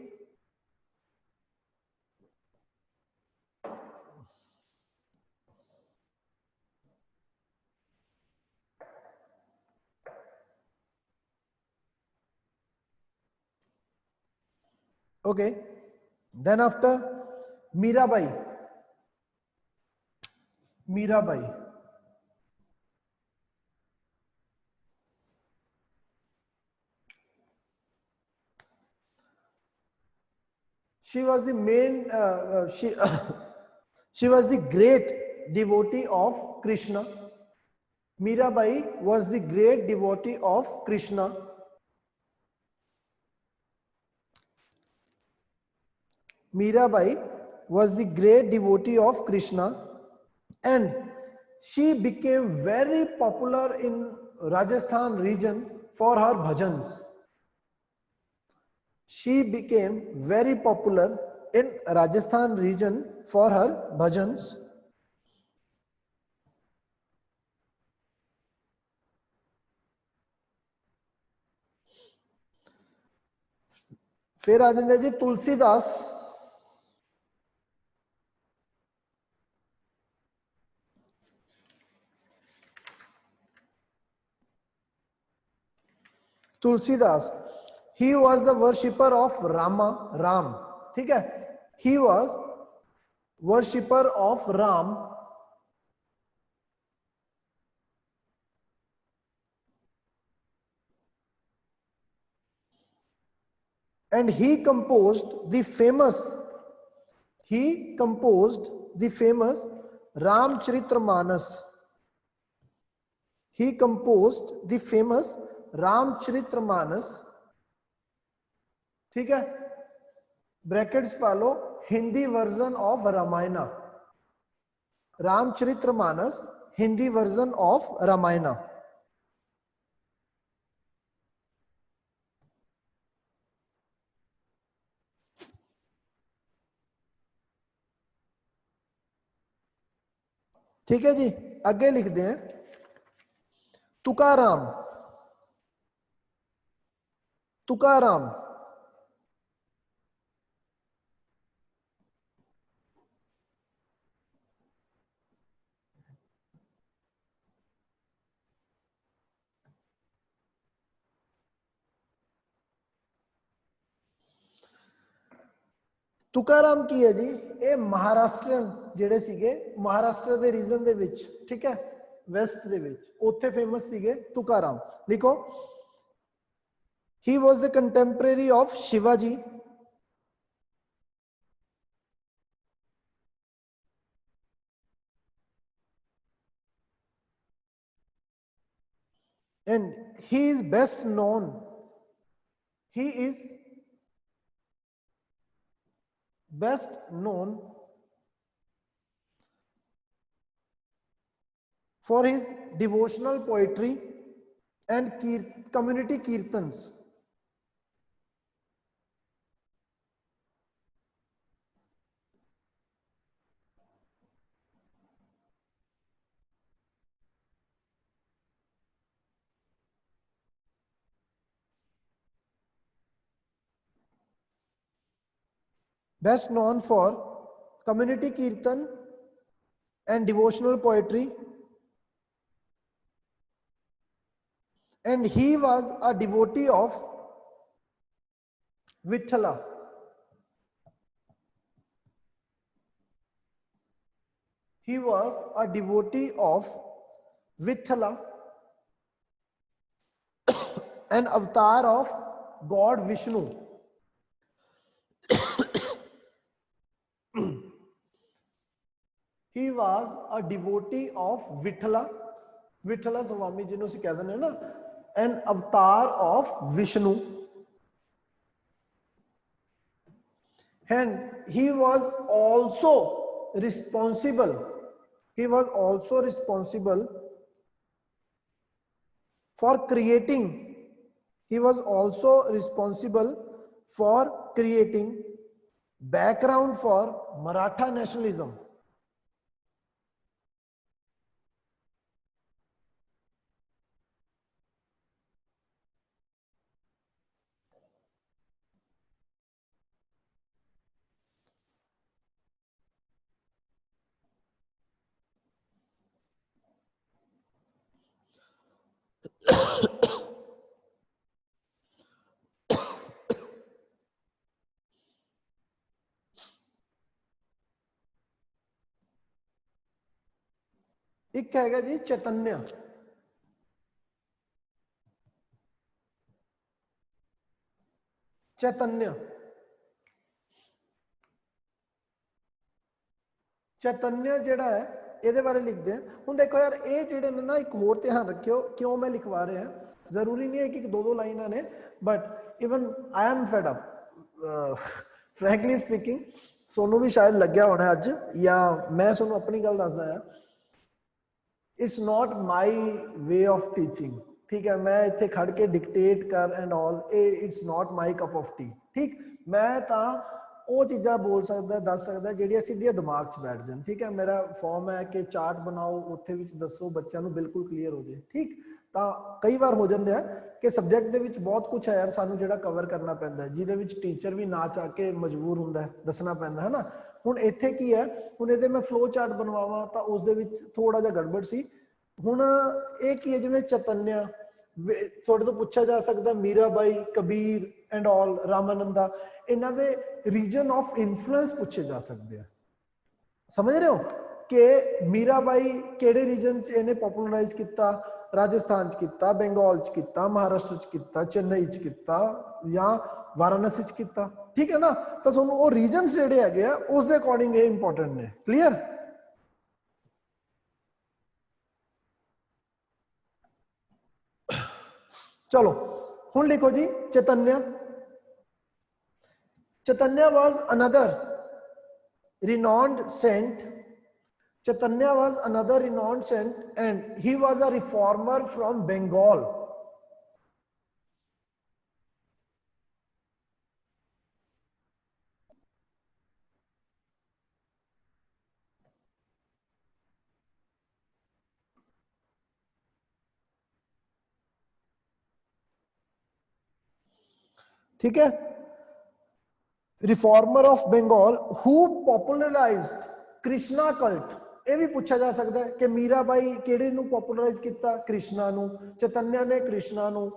okay then after Mirabai she was the main she was the great devotee of Krishna Mirabai was the great devotee of Krishna Mirabai was the great devotee of Krishna and she became very popular in Rajasthan region for her bhajans she became very popular in Rajasthan region for her bhajans फिर आ जाते जी Tulsidas Tulsidas he was the worshipper of Ram ठीक है he was worshipper of Ram and he composed the famous Ramcharitramanas he composed the famous Ramcharitramanas ठीक है brackets पा लो Hindi version of Ramayan Ramcharitmanas Hindi version of Ramayan ठीक है जी, आगे लिखते हैं तुकाराम। तुकाराम तुकाराम की है जी, ये महाराष्ट्रन ਜਿਹੜੇ ਸੀਗੇ महाराष्ट्र ਦੇ ਰੀजन ਦੇ ਵਿੱਚ, ठीक है, वेस्ट ਦੇ ਵਿੱਚ ਉੱਥੇ फेमस ਸੀਗੇ तुकाराम। लिखो, he was the contemporary of Shivaji and he is best known, he is best known for his devotional poetry and community kirtans। best known for community kirtan and devotional poetry, and he was a devotee of Vithala। He was a devotee of Vithala, an avatar of God Vishnu। He was a devotee of Vithala, Vithala Swami ਜਿਹਨੂੰ ਅਸੀਂ ਕਹਿ ਦਿੰਦੇ ਹਾਂ ਨਾ, an avatar of Vishnu, and he was also responsible, he was also responsible for creating, he was also responsible for creating background for Maratha nationalism। एक हैगा जी चैतन्य, चैतन्य, चैतन्य ਜਿਹੜਾ ਹੈ ਇਹਦੇ ਬਾਰੇ ਲਿਖਦੇ ਆ। ਹੁਣ ਦੇਖੋ ਯਾਰ, ਇਹ ਜਿਹੜੇ ਨੇ ਨਾ, ਇੱਕ ਹੋਰ ਧਿਆਨ ਰੱਖਿਓ ਕਿਉਂ ਮੈਂ ਲਿਖਵਾ ਰਿਹਾ, ਜ਼ਰੂਰੀ ਨਹੀਂ ਹੈ ਕਿ ਦੋ ਦੋ ਲਾਈਨਾਂ ਨੇ, but even I am fed up frankly speaking. ਸੋਨੂੰ ਵੀ ਸ਼ਾਇਦ ਲੱਗਿਆ ਹੋਣਾ ਅੱਜ, ਜਾਂ ਮੈਂ ਤੁਹਾਨੂੰ ਆਪਣੀ ਗੱਲ ਦੱਸਦਾ ਆ, it's not my way of teaching, ठीक है, मैं इत्थे खड़ के डिक्टेट कर and all, it's not my cup of T, ठीक। मैं तो वो चीज़ा बोल सकता, दस सकता ਜਿਹੜੀਆਂ ਸਿੱਧੀਆਂ दिमाग च बैठ जान, ठीक है। मेरा फॉर्म है कि चार्ट बनाओ, उत्थे विच दसो, बच्चों को बिल्कुल क्लीयर हो जाए, ठीक। तो कई बार हो जाते हैं कि सबजैक्ट दे विच बहुत कुछ है यार, सानू जिहड़ा कवर करना पैंदा, जिहदे विच टीचर भी ना चाह के मजबूर हुंदा है, दसना पैंदा है ना। हुण इत्थे की है, हुण इहदे मैं फ्लो चार्ट बनवावां तां उस दे विच थोड़ा जिहा गड़बड़ सी। हुण इह की है, जिवें चैतन्य, थोड़े तो पूछा जा सकता मीराबाई, कबीर एंड ऑल, रामानंदा, इन्हां दे रीजन ऑफ इन्फ्लुएंस पूछे जा सकते हैं। समझ रहे हो कि मीराबाई केड़े रीजन च इन्हें पॉपुलराइज किया, राजस्थान च किया, बंगाल च किया, महाराष्ट्र च किया, चेन्नई च किया, या वाराणसी च किया, ठीक है ना। तो तुहानूं वो रीजन जिहड़े हैगे आ उस दे अकॉर्डिंग ये इंपॉर्टेंट ने, क्लीयर। चलो हुण लिखो जी, चैतन्य। चैतन्य was another renowned saint, Chaitanya was another renowned saint, and he was a reformer from Bengal। ठीक है। Reformer of Bengal who popularised Krishna cult, ਇਹ ਵੀ ਪੁੱਛਿਆ ਜਾ ਸਕਦਾ ਹੈ ਕਿ ਮੀਰਾ ਬਾਈ ਕਿਹੜੇ ਨੂੰ ਪੋਪੂਲਰਾਈਜ਼ ਕੀਤਾ, ਕ੍ਰਿਸ਼ਨਾ ਨੂੰ। ਚੈਤਨਿਆ ਨੇ ਕ੍ਰਿਸ਼ਨਾ ਨੂੰ,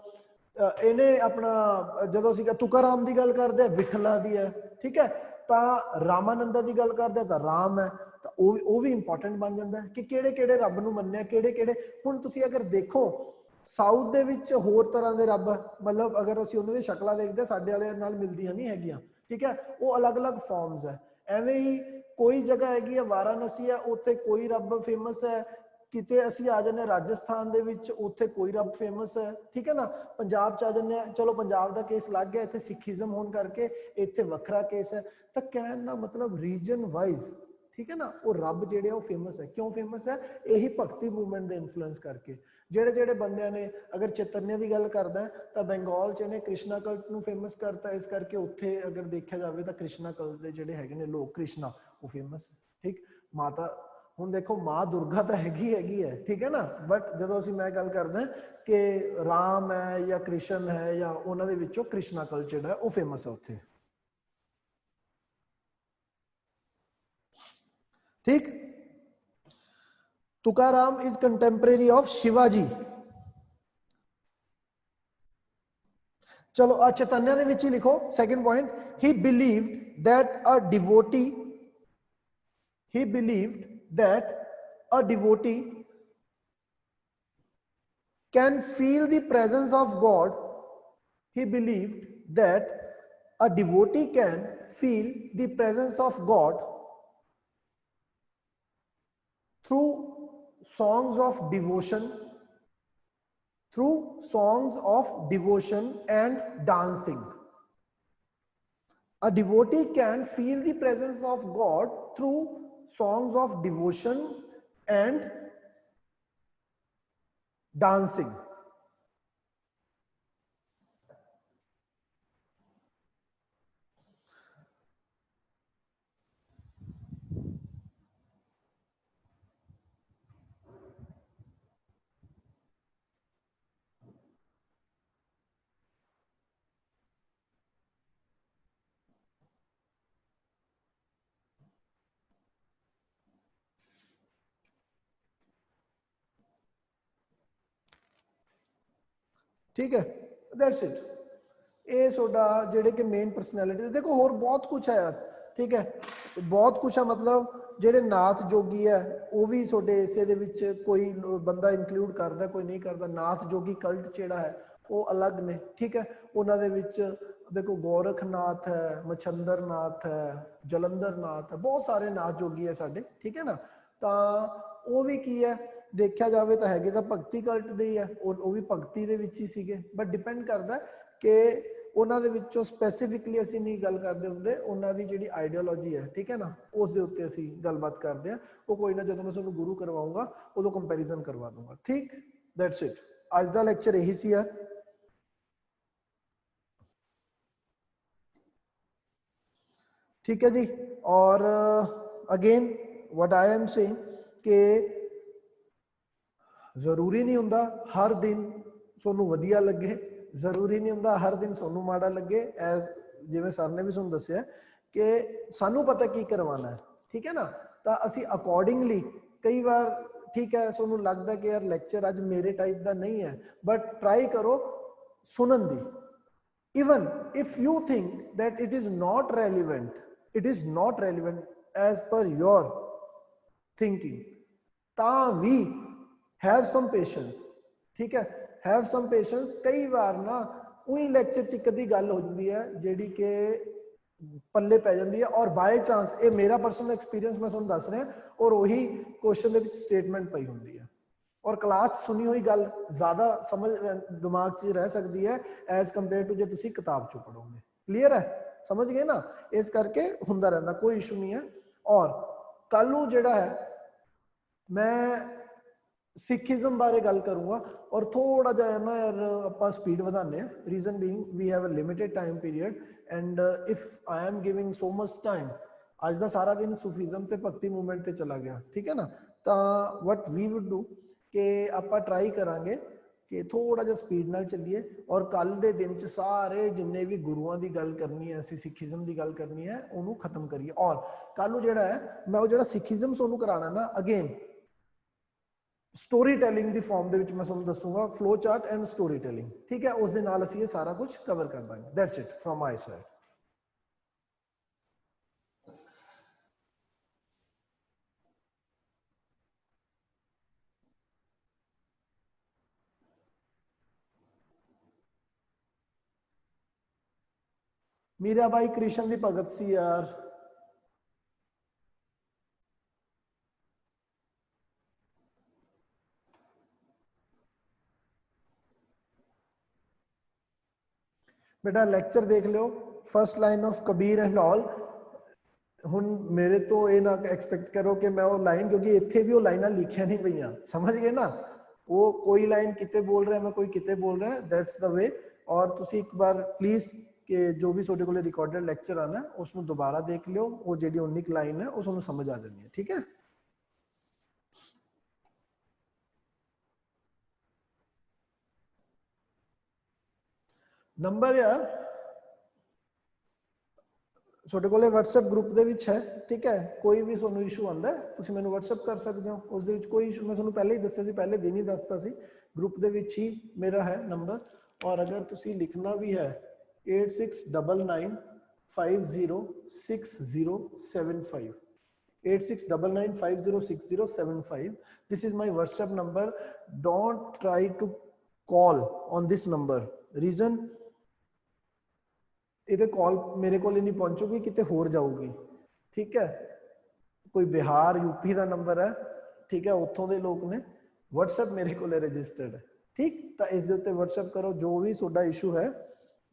ਇਹਨੇ ਆਪਣਾ ਜਦੋਂ ਅਸੀਂ ਤੁਕਾਰਾਮ ਦੀ ਗੱਲ ਕਰਦੇ ਆ ਵਿਠਲਾ ਦੀ ਹੈ, ਠੀਕ ਹੈ। ਤਾਂ ਰਾਮਾਨੰਦਾ ਦੀ ਗੱਲ ਕਰਦੇ ਆ ਤਾਂ ਰਾਮ ਹੈ। ਤਾਂ ਉਹ ਵੀ ਇੰਪੋਰਟੈਂਟ ਬਣ ਜਾਂਦਾ ਹੈ ਕਿ ਕਿਹੜੇ ਕਿਹੜੇ ਰੱਬ ਨੂੰ ਮੰਨਿਆ, ਕਿਹੜੇ ਕਿਹੜੇ। ਹੁਣ ਤੁਸੀਂ ਅਗਰ ਦੇਖੋ ਸਾਊਥ ਦੇ ਵਿੱਚ ਹੋਰ ਤਰ੍ਹਾਂ ਦੇ ਰੱਬ, ਮਤਲਬ ਅਗਰ ਅਸੀਂ ਉਹਨਾਂ ਦੀ ਸ਼ਕਲਾਂ ਦੇਖਦੇ ਸਾਡੇ ਵਾਲੇ ਨਾਲ ਮਿਲਦੀਆਂ ਨਹੀਂ ਹੈਗੀਆਂ, ਠੀਕ ਹੈ। ਉਹ ਅਲੱਗ-ਅਲੱਗ ਫਾਰਮਸ ਹੈ। ਐਵੇਂ ਹੀ ਕੋਈ ਜਗ੍ਹਾ ਹੈਗੀ ਹੈ ਵਾਰਾਣਸੀ ਹੈ, ਉੱਥੇ ਕੋਈ ਰੱਬ ਫੇਮਸ ਹੈ। ਕਿਤੇ ਅਸੀਂ ਆ ਜਾਂਦੇ ਰਾਜਸਥਾਨ ਦੇ ਵਿੱਚ, ਉੱਥੇ ਕੋਈ ਰੱਬ ਫੇਮਸ ਹੈ, ਠੀਕ ਹੈ ਨਾ। ਪੰਜਾਬ ਚ ਆ ਜਾਂਦੇ ਆ, ਚਲੋ ਪੰਜਾਬ ਦਾ ਕੇਸ ਲੱਗ ਗਿਆ, ਇੱਥੇ ਸਿੱਖੀਜ਼ਮ ਹੋਣ ਕਰਕੇ ਇੱਥੇ ਵੱਖਰਾ ਕੇਸ ਹੈ। ਤਾਂ ਕਹਿਣ ਦਾ ਮਤਲਬ ਰੀਜਨ ਵਾਈਜ਼, ਠੀਕ ਹੈ ਨਾ, ਉਹ ਰੱਬ ਜਿਹੜੇ ਉਹ ਫੇਮਸ ਹੈ। ਕਿਉਂ ਫੇਮਸ ਹੈ? ਇਹੀ ਭਗਤੀ ਮੂਵਮੈਂਟ ਦੇ ਇਨਫਲੂਐਂਸ ਕਰਕੇ। ਜਿਹੜੇ ਜਿਹੜੇ ਬੰਦਿਆਂ ਨੇ, ਅਗਰ ਚੈਤਨਿਆ ਦੀ ਗੱਲ ਕਰਦਾ ਤਾਂ ਬੰਗਾਲ ਚ ਇਹਨੇ ਕ੍ਰਿਸ਼ਨਾ ਕਲਟ ਨੂੰ ਫੇਮਸ ਕਰਤਾ, ਇਸ ਕਰਕੇ ਉੱਥੇ ਅਗਰ ਦੇਖਿਆ ਜਾਵੇ ਤਾਂ ਕ੍ਰਿਸ਼ਨਾ ਕਲਟ ਦੇ ਜਿਹੜੇ ਹੈਗੇ ਨੇ ਲੋਕ, ਕ੍ਰਿਸ਼ਨਾ ਉਹ ਫੇਮਸ, ਠੀਕ। ਮਾਤਾ ਹੁਣ ਦੇਖੋ ਮਾਂ ਦੁਰਗਾ ਤਾਂ ਹੈਗੀ ਹੈ, ਠੀਕ ਹੈ ਨਾ। ਬਟ ਜਦੋਂ ਅਸੀਂ ਮੈਂ ਗੱਲ ਕਰਦਾ ਕਿ ਰਾਮ ਹੈ ਜਾਂ ਕ੍ਰਿਸ਼ਨ ਹੈ ਜਾਂ ਉਹਨਾਂ ਦੇ ਵਿੱਚੋਂ ਕ੍ਰਿਸ਼ਨਾ ਕਲਟ ਜਿਹੜਾ ਉਹ ਫੇਮਸ ਹੈ ਉੱਥੇ, ठीक। Tukaram is contemporary of Shivaji. चलो चैतन्य दे विच ही लिखो second point, he believed that a devotee can feel the presence of God. he believed that a devotee can feel the presence of God through songs of devotion and dancing. A devotee can feel the presence of God through songs of devotion and dancing. ठीक है, that's it. ये soda जेडे कि main personality, देखो होर बहुत कुछ है यार, ठीक है, बहुत कुछ है। मतलब जेडे नाथ जोगी है वो भी सोडे इसे दे विच कोई बंदा इंक्लूड करता, कोई नहीं करता। नाथ जोगी कल्ट जेड़ा है वो अलग ने, ठीक है। उन्होंने दे विच देखो गोरखनाथ है, मछंदर नाथ है, जलंधर नाथ है, बहुत सारे नाथ जोगी है साडे, ठीक है ना। तो वो भी की है देखा जाए तो है तो भगती कल्ट दे ही है, वो भी भगती दे विच ही सीगे। बट डिपेंड करता कि ਉਹਨਾਂ ਦੇ ਵਿੱਚੋਂ ਸਪੈਸੀਫਿਕਲੀ ਅਸੀਂ ਨਹੀਂ ਗੱਲ ਕਰਦੇ ਹੁੰਦੇ, ਉਹਨਾਂ ਦੀ ਜਿਹੜੀ ਆਈਡੀਓਲੋਜੀ ਹੈ, ਠੀਕ ਹੈ ਨਾ, ਉਸ ਦੇ ਉੱਤੇ ਅਸੀਂ ਗੱਲਬਾਤ ਕਰਦੇ ਹਾਂ। ਉਹ ਕੋਈ ਨਾ ਜਦੋਂ ਮੈਂ ਤੁਹਾਨੂੰ ਗੁਰੂ ਕਰਵਾਉਂਗਾ ਉਦੋਂ ਕੰਪੈਰੀਜ਼ਨ ਕਰਵਾ ਦੂੰਗਾ, ਠੀਕ। ਦੈਟਸ ਇਟ, ਅੱਜ ਦਾ ਲੈਕਚਰ ਇਹੀ ਸੀ ਯਾਰ, ठीक है जी। और again what I am saying कि जरूरी नहीं हुंदा हर दिन ਤੁਹਾਨੂੰ ਵਧੀਆ ਲੱਗੇ, ਜ਼ਰੂਰੀ ਨਹੀਂ ਹੁੰਦਾ ਹਰ ਦਿਨ ਤੁਹਾਨੂੰ ਮਾੜਾ ਲੱਗੇ। ਐਜ਼ ਜਿਵੇਂ ਸਰ ਨੇ ਵੀ ਤੁਹਾਨੂੰ ਦੱਸਿਆ ਕਿ ਸਾਨੂੰ ਪਤਾ ਕੀ ਕਰਵਾਉਣਾ ਹੈ, ਠੀਕ ਹੈ ਨਾ। ਤਾਂ ਅਸੀਂ ਅਕੋਰਡਿੰਗਲੀ ਕਈ ਵਾਰ, ਠੀਕ ਹੈ, ਤੁਹਾਨੂੰ ਲੱਗਦਾ ਕਿ ਯਾਰ ਲੈਕਚਰ ਅੱਜ ਮੇਰੇ ਟਾਈਪ ਦਾ ਨਹੀਂ ਹੈ, ਬਟ ਟਰਾਈ ਕਰੋ ਸੁਣਨ ਦੀ। even if you think that it is not relevant as per your thinking, ਤਾਂ ਵੀ have some patience, ठीक है, have some patience। कई बार ना ਉਹੀ ਲੈਕਚਰ ਚ ਇੱਕ ਅੱਧੀ ਗੱਲ ਹੋ ਜਾਂਦੀ ਹੈ ਜਿਹੜੀ ਕਿ ਪੱਲੇ ਪੈ ਜਾਂਦੀ ਹੈ, ਔਰ ਬਾਈ ਚਾਂਸ, ਇਹ ਮੇਰਾ ਪਰਸਨਲ ਐਕਸਪੀਰੀਅੰਸ ਮੈਂ ਤੁਹਾਨੂੰ ਦੱਸ ਰਿਹਾ, ਔਰ ਉਹੀ ਕੁਐਸਚਨ ਦੇ ਵਿੱਚ ਸਟੇਟਮੈਂਟ ਪਈ ਹੁੰਦੀ ਹੈ। ਔਰ ਕਲਾਸ ਸੁਣੀ ਹੋਈ ਗੱਲ ਜ਼ਿਆਦਾ ਸਮਝ ਦਿਮਾਗ 'ਚ ਰਹਿ ਸਕਦੀ ਹੈ ਐਜ਼ ਕੰਪੇਅਰ ਟੂ ਜੇ ਤੁਸੀਂ ਕਿਤਾਬ 'ਚੋਂ ਪੜ੍ਹੋਗੇ। ਕਲੀਅਰ ਹੈ, ਸਮਝ ਗਏ ਨਾ। ਇਸ ਕਰਕੇ ਹੁੰਦਾ ਰਹਿੰਦਾ, ਕੋਈ ਇਸ਼ੂ ਨਹੀਂ ਹੈ। ਔਰ ਕੱਲ ਨੂੰ ਜਿਹੜਾ ਹੈ ਮੈਂ ਸਿੱਖੀਜ਼ਮ ਬਾਰੇ ਗੱਲ ਕਰੂੰਗਾ, ਔਰ ਥੋੜਾ ਜਿਹਾ ਨਾ ਯਾਰ ਆਪਾਂ ਸਪੀਡ ਵਧਾਉਂਦੇ ਹਾਂ। Reason being we have a limited time period and if I am giving so much time, ਅੱਜ ਦਾ ਸਾਰਾ ਦਿਨ ਸੂਫੀਜ਼ਮ ਤੇ ਭਗਤੀ ਮੂਵਮੈਂਟ ਤੇ ਚਲਾ ਗਿਆ, ਠੀਕ ਹੈ ਨਾ। ਤਾਂ ਵਟ ਵੀ ਵੁੱਡ ਡੂ ਕਿ ਆਪਾਂ ਟਰਾਈ ਕਰਾਂਗੇ कि थोड़ा जिहा स्पीड नाल चलिए और कल दे दिन च सारे जिन्ने भी गुरुआं दी गल करनी है, असीं सिखिज्म दी गल करनी है, उहनूं खत्म करिए। और कल नूं जिहड़ा है मैं वो जिहड़ा सिखिज्म तुहानूं कराना ना, अगेन स्टोरी टेलिंग दी फॉर्म दे विच मैं तुहानूं दसूंगा, flow chart and story telling, ठीक है। उस दे नाल असीं ये सारा कुछ कवर कर दांगे। That's it from my side. Meera Bai Krishna दी भगत सी यार। बेटा लेक्चर देख लो, first line of Kabir and all. हुण मेरे तो ये ना एक्सपेक्ट करो कि मैं वो लाइन, क्योंकि इत्थे भी वो लाइनां लिखिया नहीं पईयां, समझ गए ना। वो कोई लाइन किते बोल रहा है, मैं कोई किते बोल रहा है, दैट्स द वे। और तुसी एक बार प्लीज कि जो भी तुहाडे कोल रिकॉर्डेड लेक्चर आना उसनूं दोबारा देख लियो, वो जिहड़ी 19 लाइन है वो तुहानूं समझ आ जानी है, ठीक है। नंबर यार ਤੁਹਾਡੇ ਕੋਲੇ WhatsApp ਗਰੁੱਪ ਦੇ ਵਿੱਚ ਹੈ, ਠੀਕ ਹੈ। ਕੋਈ ਵੀ ਤੁਹਾਨੂੰ ਇਸ਼ੂ ਆਉਂਦਾ ਤੁਸੀਂ ਮੈਨੂੰ WhatsApp ਕਰ ਸਕਦੇ ਹੋ, ਉਸ ਦੇ ਵਿੱਚ ਕੋਈ ਇਸ਼ੂ, ਮੈਂ ਤੁਹਾਨੂੰ ਪਹਿਲੇ ਹੀ ਦੱਸਿਆ ਸੀ, ਪਹਿਲੇ ਦਿਨ ਹੀ ਦੱਸਤਾ ਸੀ, ਗਰੁੱਪ ਦੇ ਵਿੱਚ ਹੀ ਮੇਰਾ ਹੈ ਨੰਬਰ। ਔਰ ਅਗਰ ਤੁਸੀਂ ਲਿਖਣਾ ਵੀ ਹੈ 8699506075, 8699506075, this is my WhatsApp number. Don't try to call on this number. Reason, ਇਹਦੇ कॉल मेरे को नहीं पहुंचूगी, किते होर जाऊगी, ठीक है। कोई बिहार यूपी का नंबर है, ठीक है, उतों के लोग ने। WhatsApp मेरे को रजिस्टर्ड है, ठीक। तो इस दे उत्ते WhatsApp करो, जो भी ਤੁਹਾਡਾ इशू है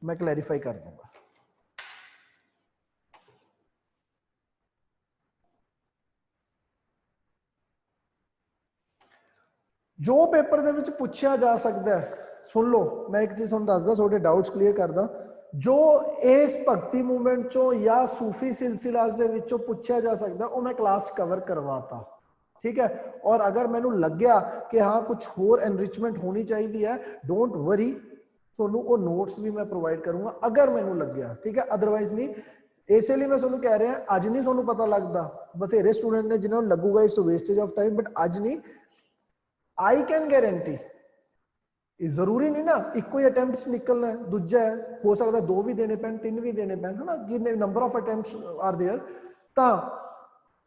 मैं क्लैरिफाई कर दूंगा। जो पेपर ਦੇ ਵਿੱਚ ਪੁੱਛਿਆ ਜਾ ਸਕਦਾ है, सुन लो, मैं एक चीज ਤੁਹਾਨੂੰ ਦੱਸਦਾ, ਤੁਹਾਡੇ डाउट्स क्लीयर करदा। जो इस भगती मूवमेंट चो या सूफी सिलसिलास दे विचों पूछा जा सकता, वो मैं क्लास कवर करवाता, ठीक है। और अगर मैनू लग्या कि हाँ कुछ होर एनरिचमेंट होनी चाहिए है, डोंट वरी, ਤੁਹਾਨੂੰ ਉਹ नोट्स भी मैं प्रोवाइड करूंगा अगर मैनू लग्या, ठीक है। अदरवाइज नहीं। इसलिए मैं ਤੁਹਾਨੂੰ कह रहा अज नहीं ਤੁਹਾਨੂੰ पता लगता, बथेरे स्टूडेंट ने जिन्होंने लगूगा it's wastage of time, but अज नहीं। आई कैन गारंटी, जरूरी नहीं ना इको ही अटैम्प्ट निकलना है, दूजा है हो सकता दो भी देने पैन, तीन भी देने पैन, है ना, कि number of attempts are there. तो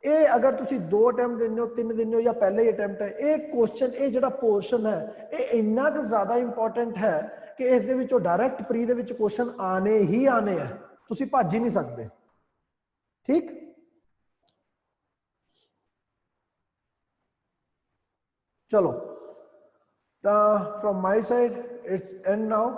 ये अगर तुसी दो अटैम्प्ट देने हो, तीन देने हो, या पहले ही अटैम्प्ट है, ये क्वेश्चन, ये जिहड़ा पोर्शन है ये इन्ना क ज्यादा इंपॉर्टेंट है कि इस दे विचों direct pre they which question आने ही आने हैं, तुसी भज ही नहीं सकते, ठीक। चलो, तो from my side it's and now.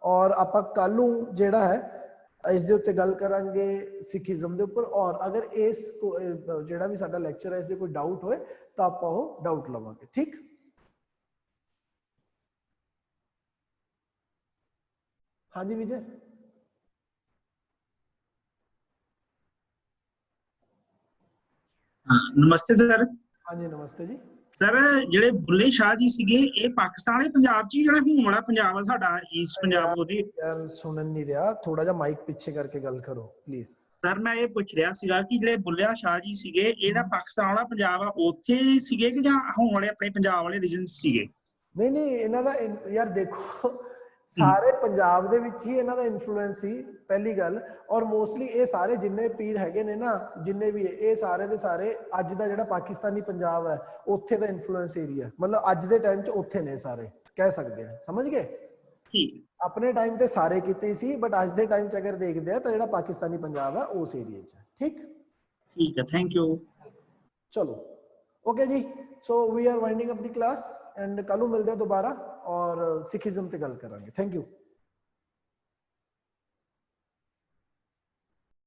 और आप कल जिहड़ा है इस दे उत्ते गल करांगे सिखिज्म दे उपर। और अगर इस जिहड़ा भी साडा लैक्चर है इस दे कोई डाउट होए तो आप डाउट लवांगे, ठीक। हाँ जी विजय। नमस्ते सर। हाँ जी नमस्ते जी। सर ਜਿਹੜੇ ਬੁੱਲੇ ਸ਼ਾਹ ਜੀ ਸੀਗੇ ਇਹ ਪਾਕਿਸਤਾਨ ਦੇ ਪੰਜਾਬ ਚ ਜਿਹੜਾ ਹੁਣ ਵਾਲਾ ਪੰਜਾਬ ਆ ਸਾਡਾ ਈਸਟ ਪੰਜਾਬ ਉਹਦੀ यार सुनन नहीं रहा, थोड़ा जा माइक पीछे करके गल करो प्लीज। ਸਰ ਮੈਂ ਇਹ ਪੁੱਛ ਰਿਹਾ ਸੀਗਾ ਕਿ ਜਿਹੜੇ ਬੁੱਲੇ ਸ਼ਾਹ ਜੀ ਸੀਗੇ ਇਹਦਾ ਪਾਕਿਸਤਾਨ ਵਾਲਾ ਪੰਜਾਬ ਆ ਉੱਥੇ ਹੀ ਸੀਗੇ ਕਿ ਜਾਂ ਹੁਣ ਵਾਲੇ ਆਪਣੇ ਪੰਜਾਬ ਵਾਲੇ ਰੀਜਨ ਸੀਗੇ? नहीं नहीं इन्हां दा यार देखो सारे पंजाब दे विच ही इन्हां दा इन्फ्लुएंस सी, पहली गल। और मोस्टली ये सारे जिन्ने पीर हैगे ने ना, जिन्ने भी ये सारे दे सारे अज दा जिहड़ा पाकिस्तानी पंजाब है उत्थे दा इन्फ्लुएंस एरिया, मतलब अज दे टाइम च उत्थे ने सारे, कह सकते हैं, समझ गए। अपने टाइम पे सारे किते सी, बट अज दे टाइम च अगर देखते हैं तो जिहड़ा पाकिस्तानी पंजाब है उस एरिया च, ठीक। ठीक है, थैंक यू। चलो ओके जी, so we are winding up the class and कल मिलते हैं दोबारा और सिखिज्म ते गल करांगे। Thank you.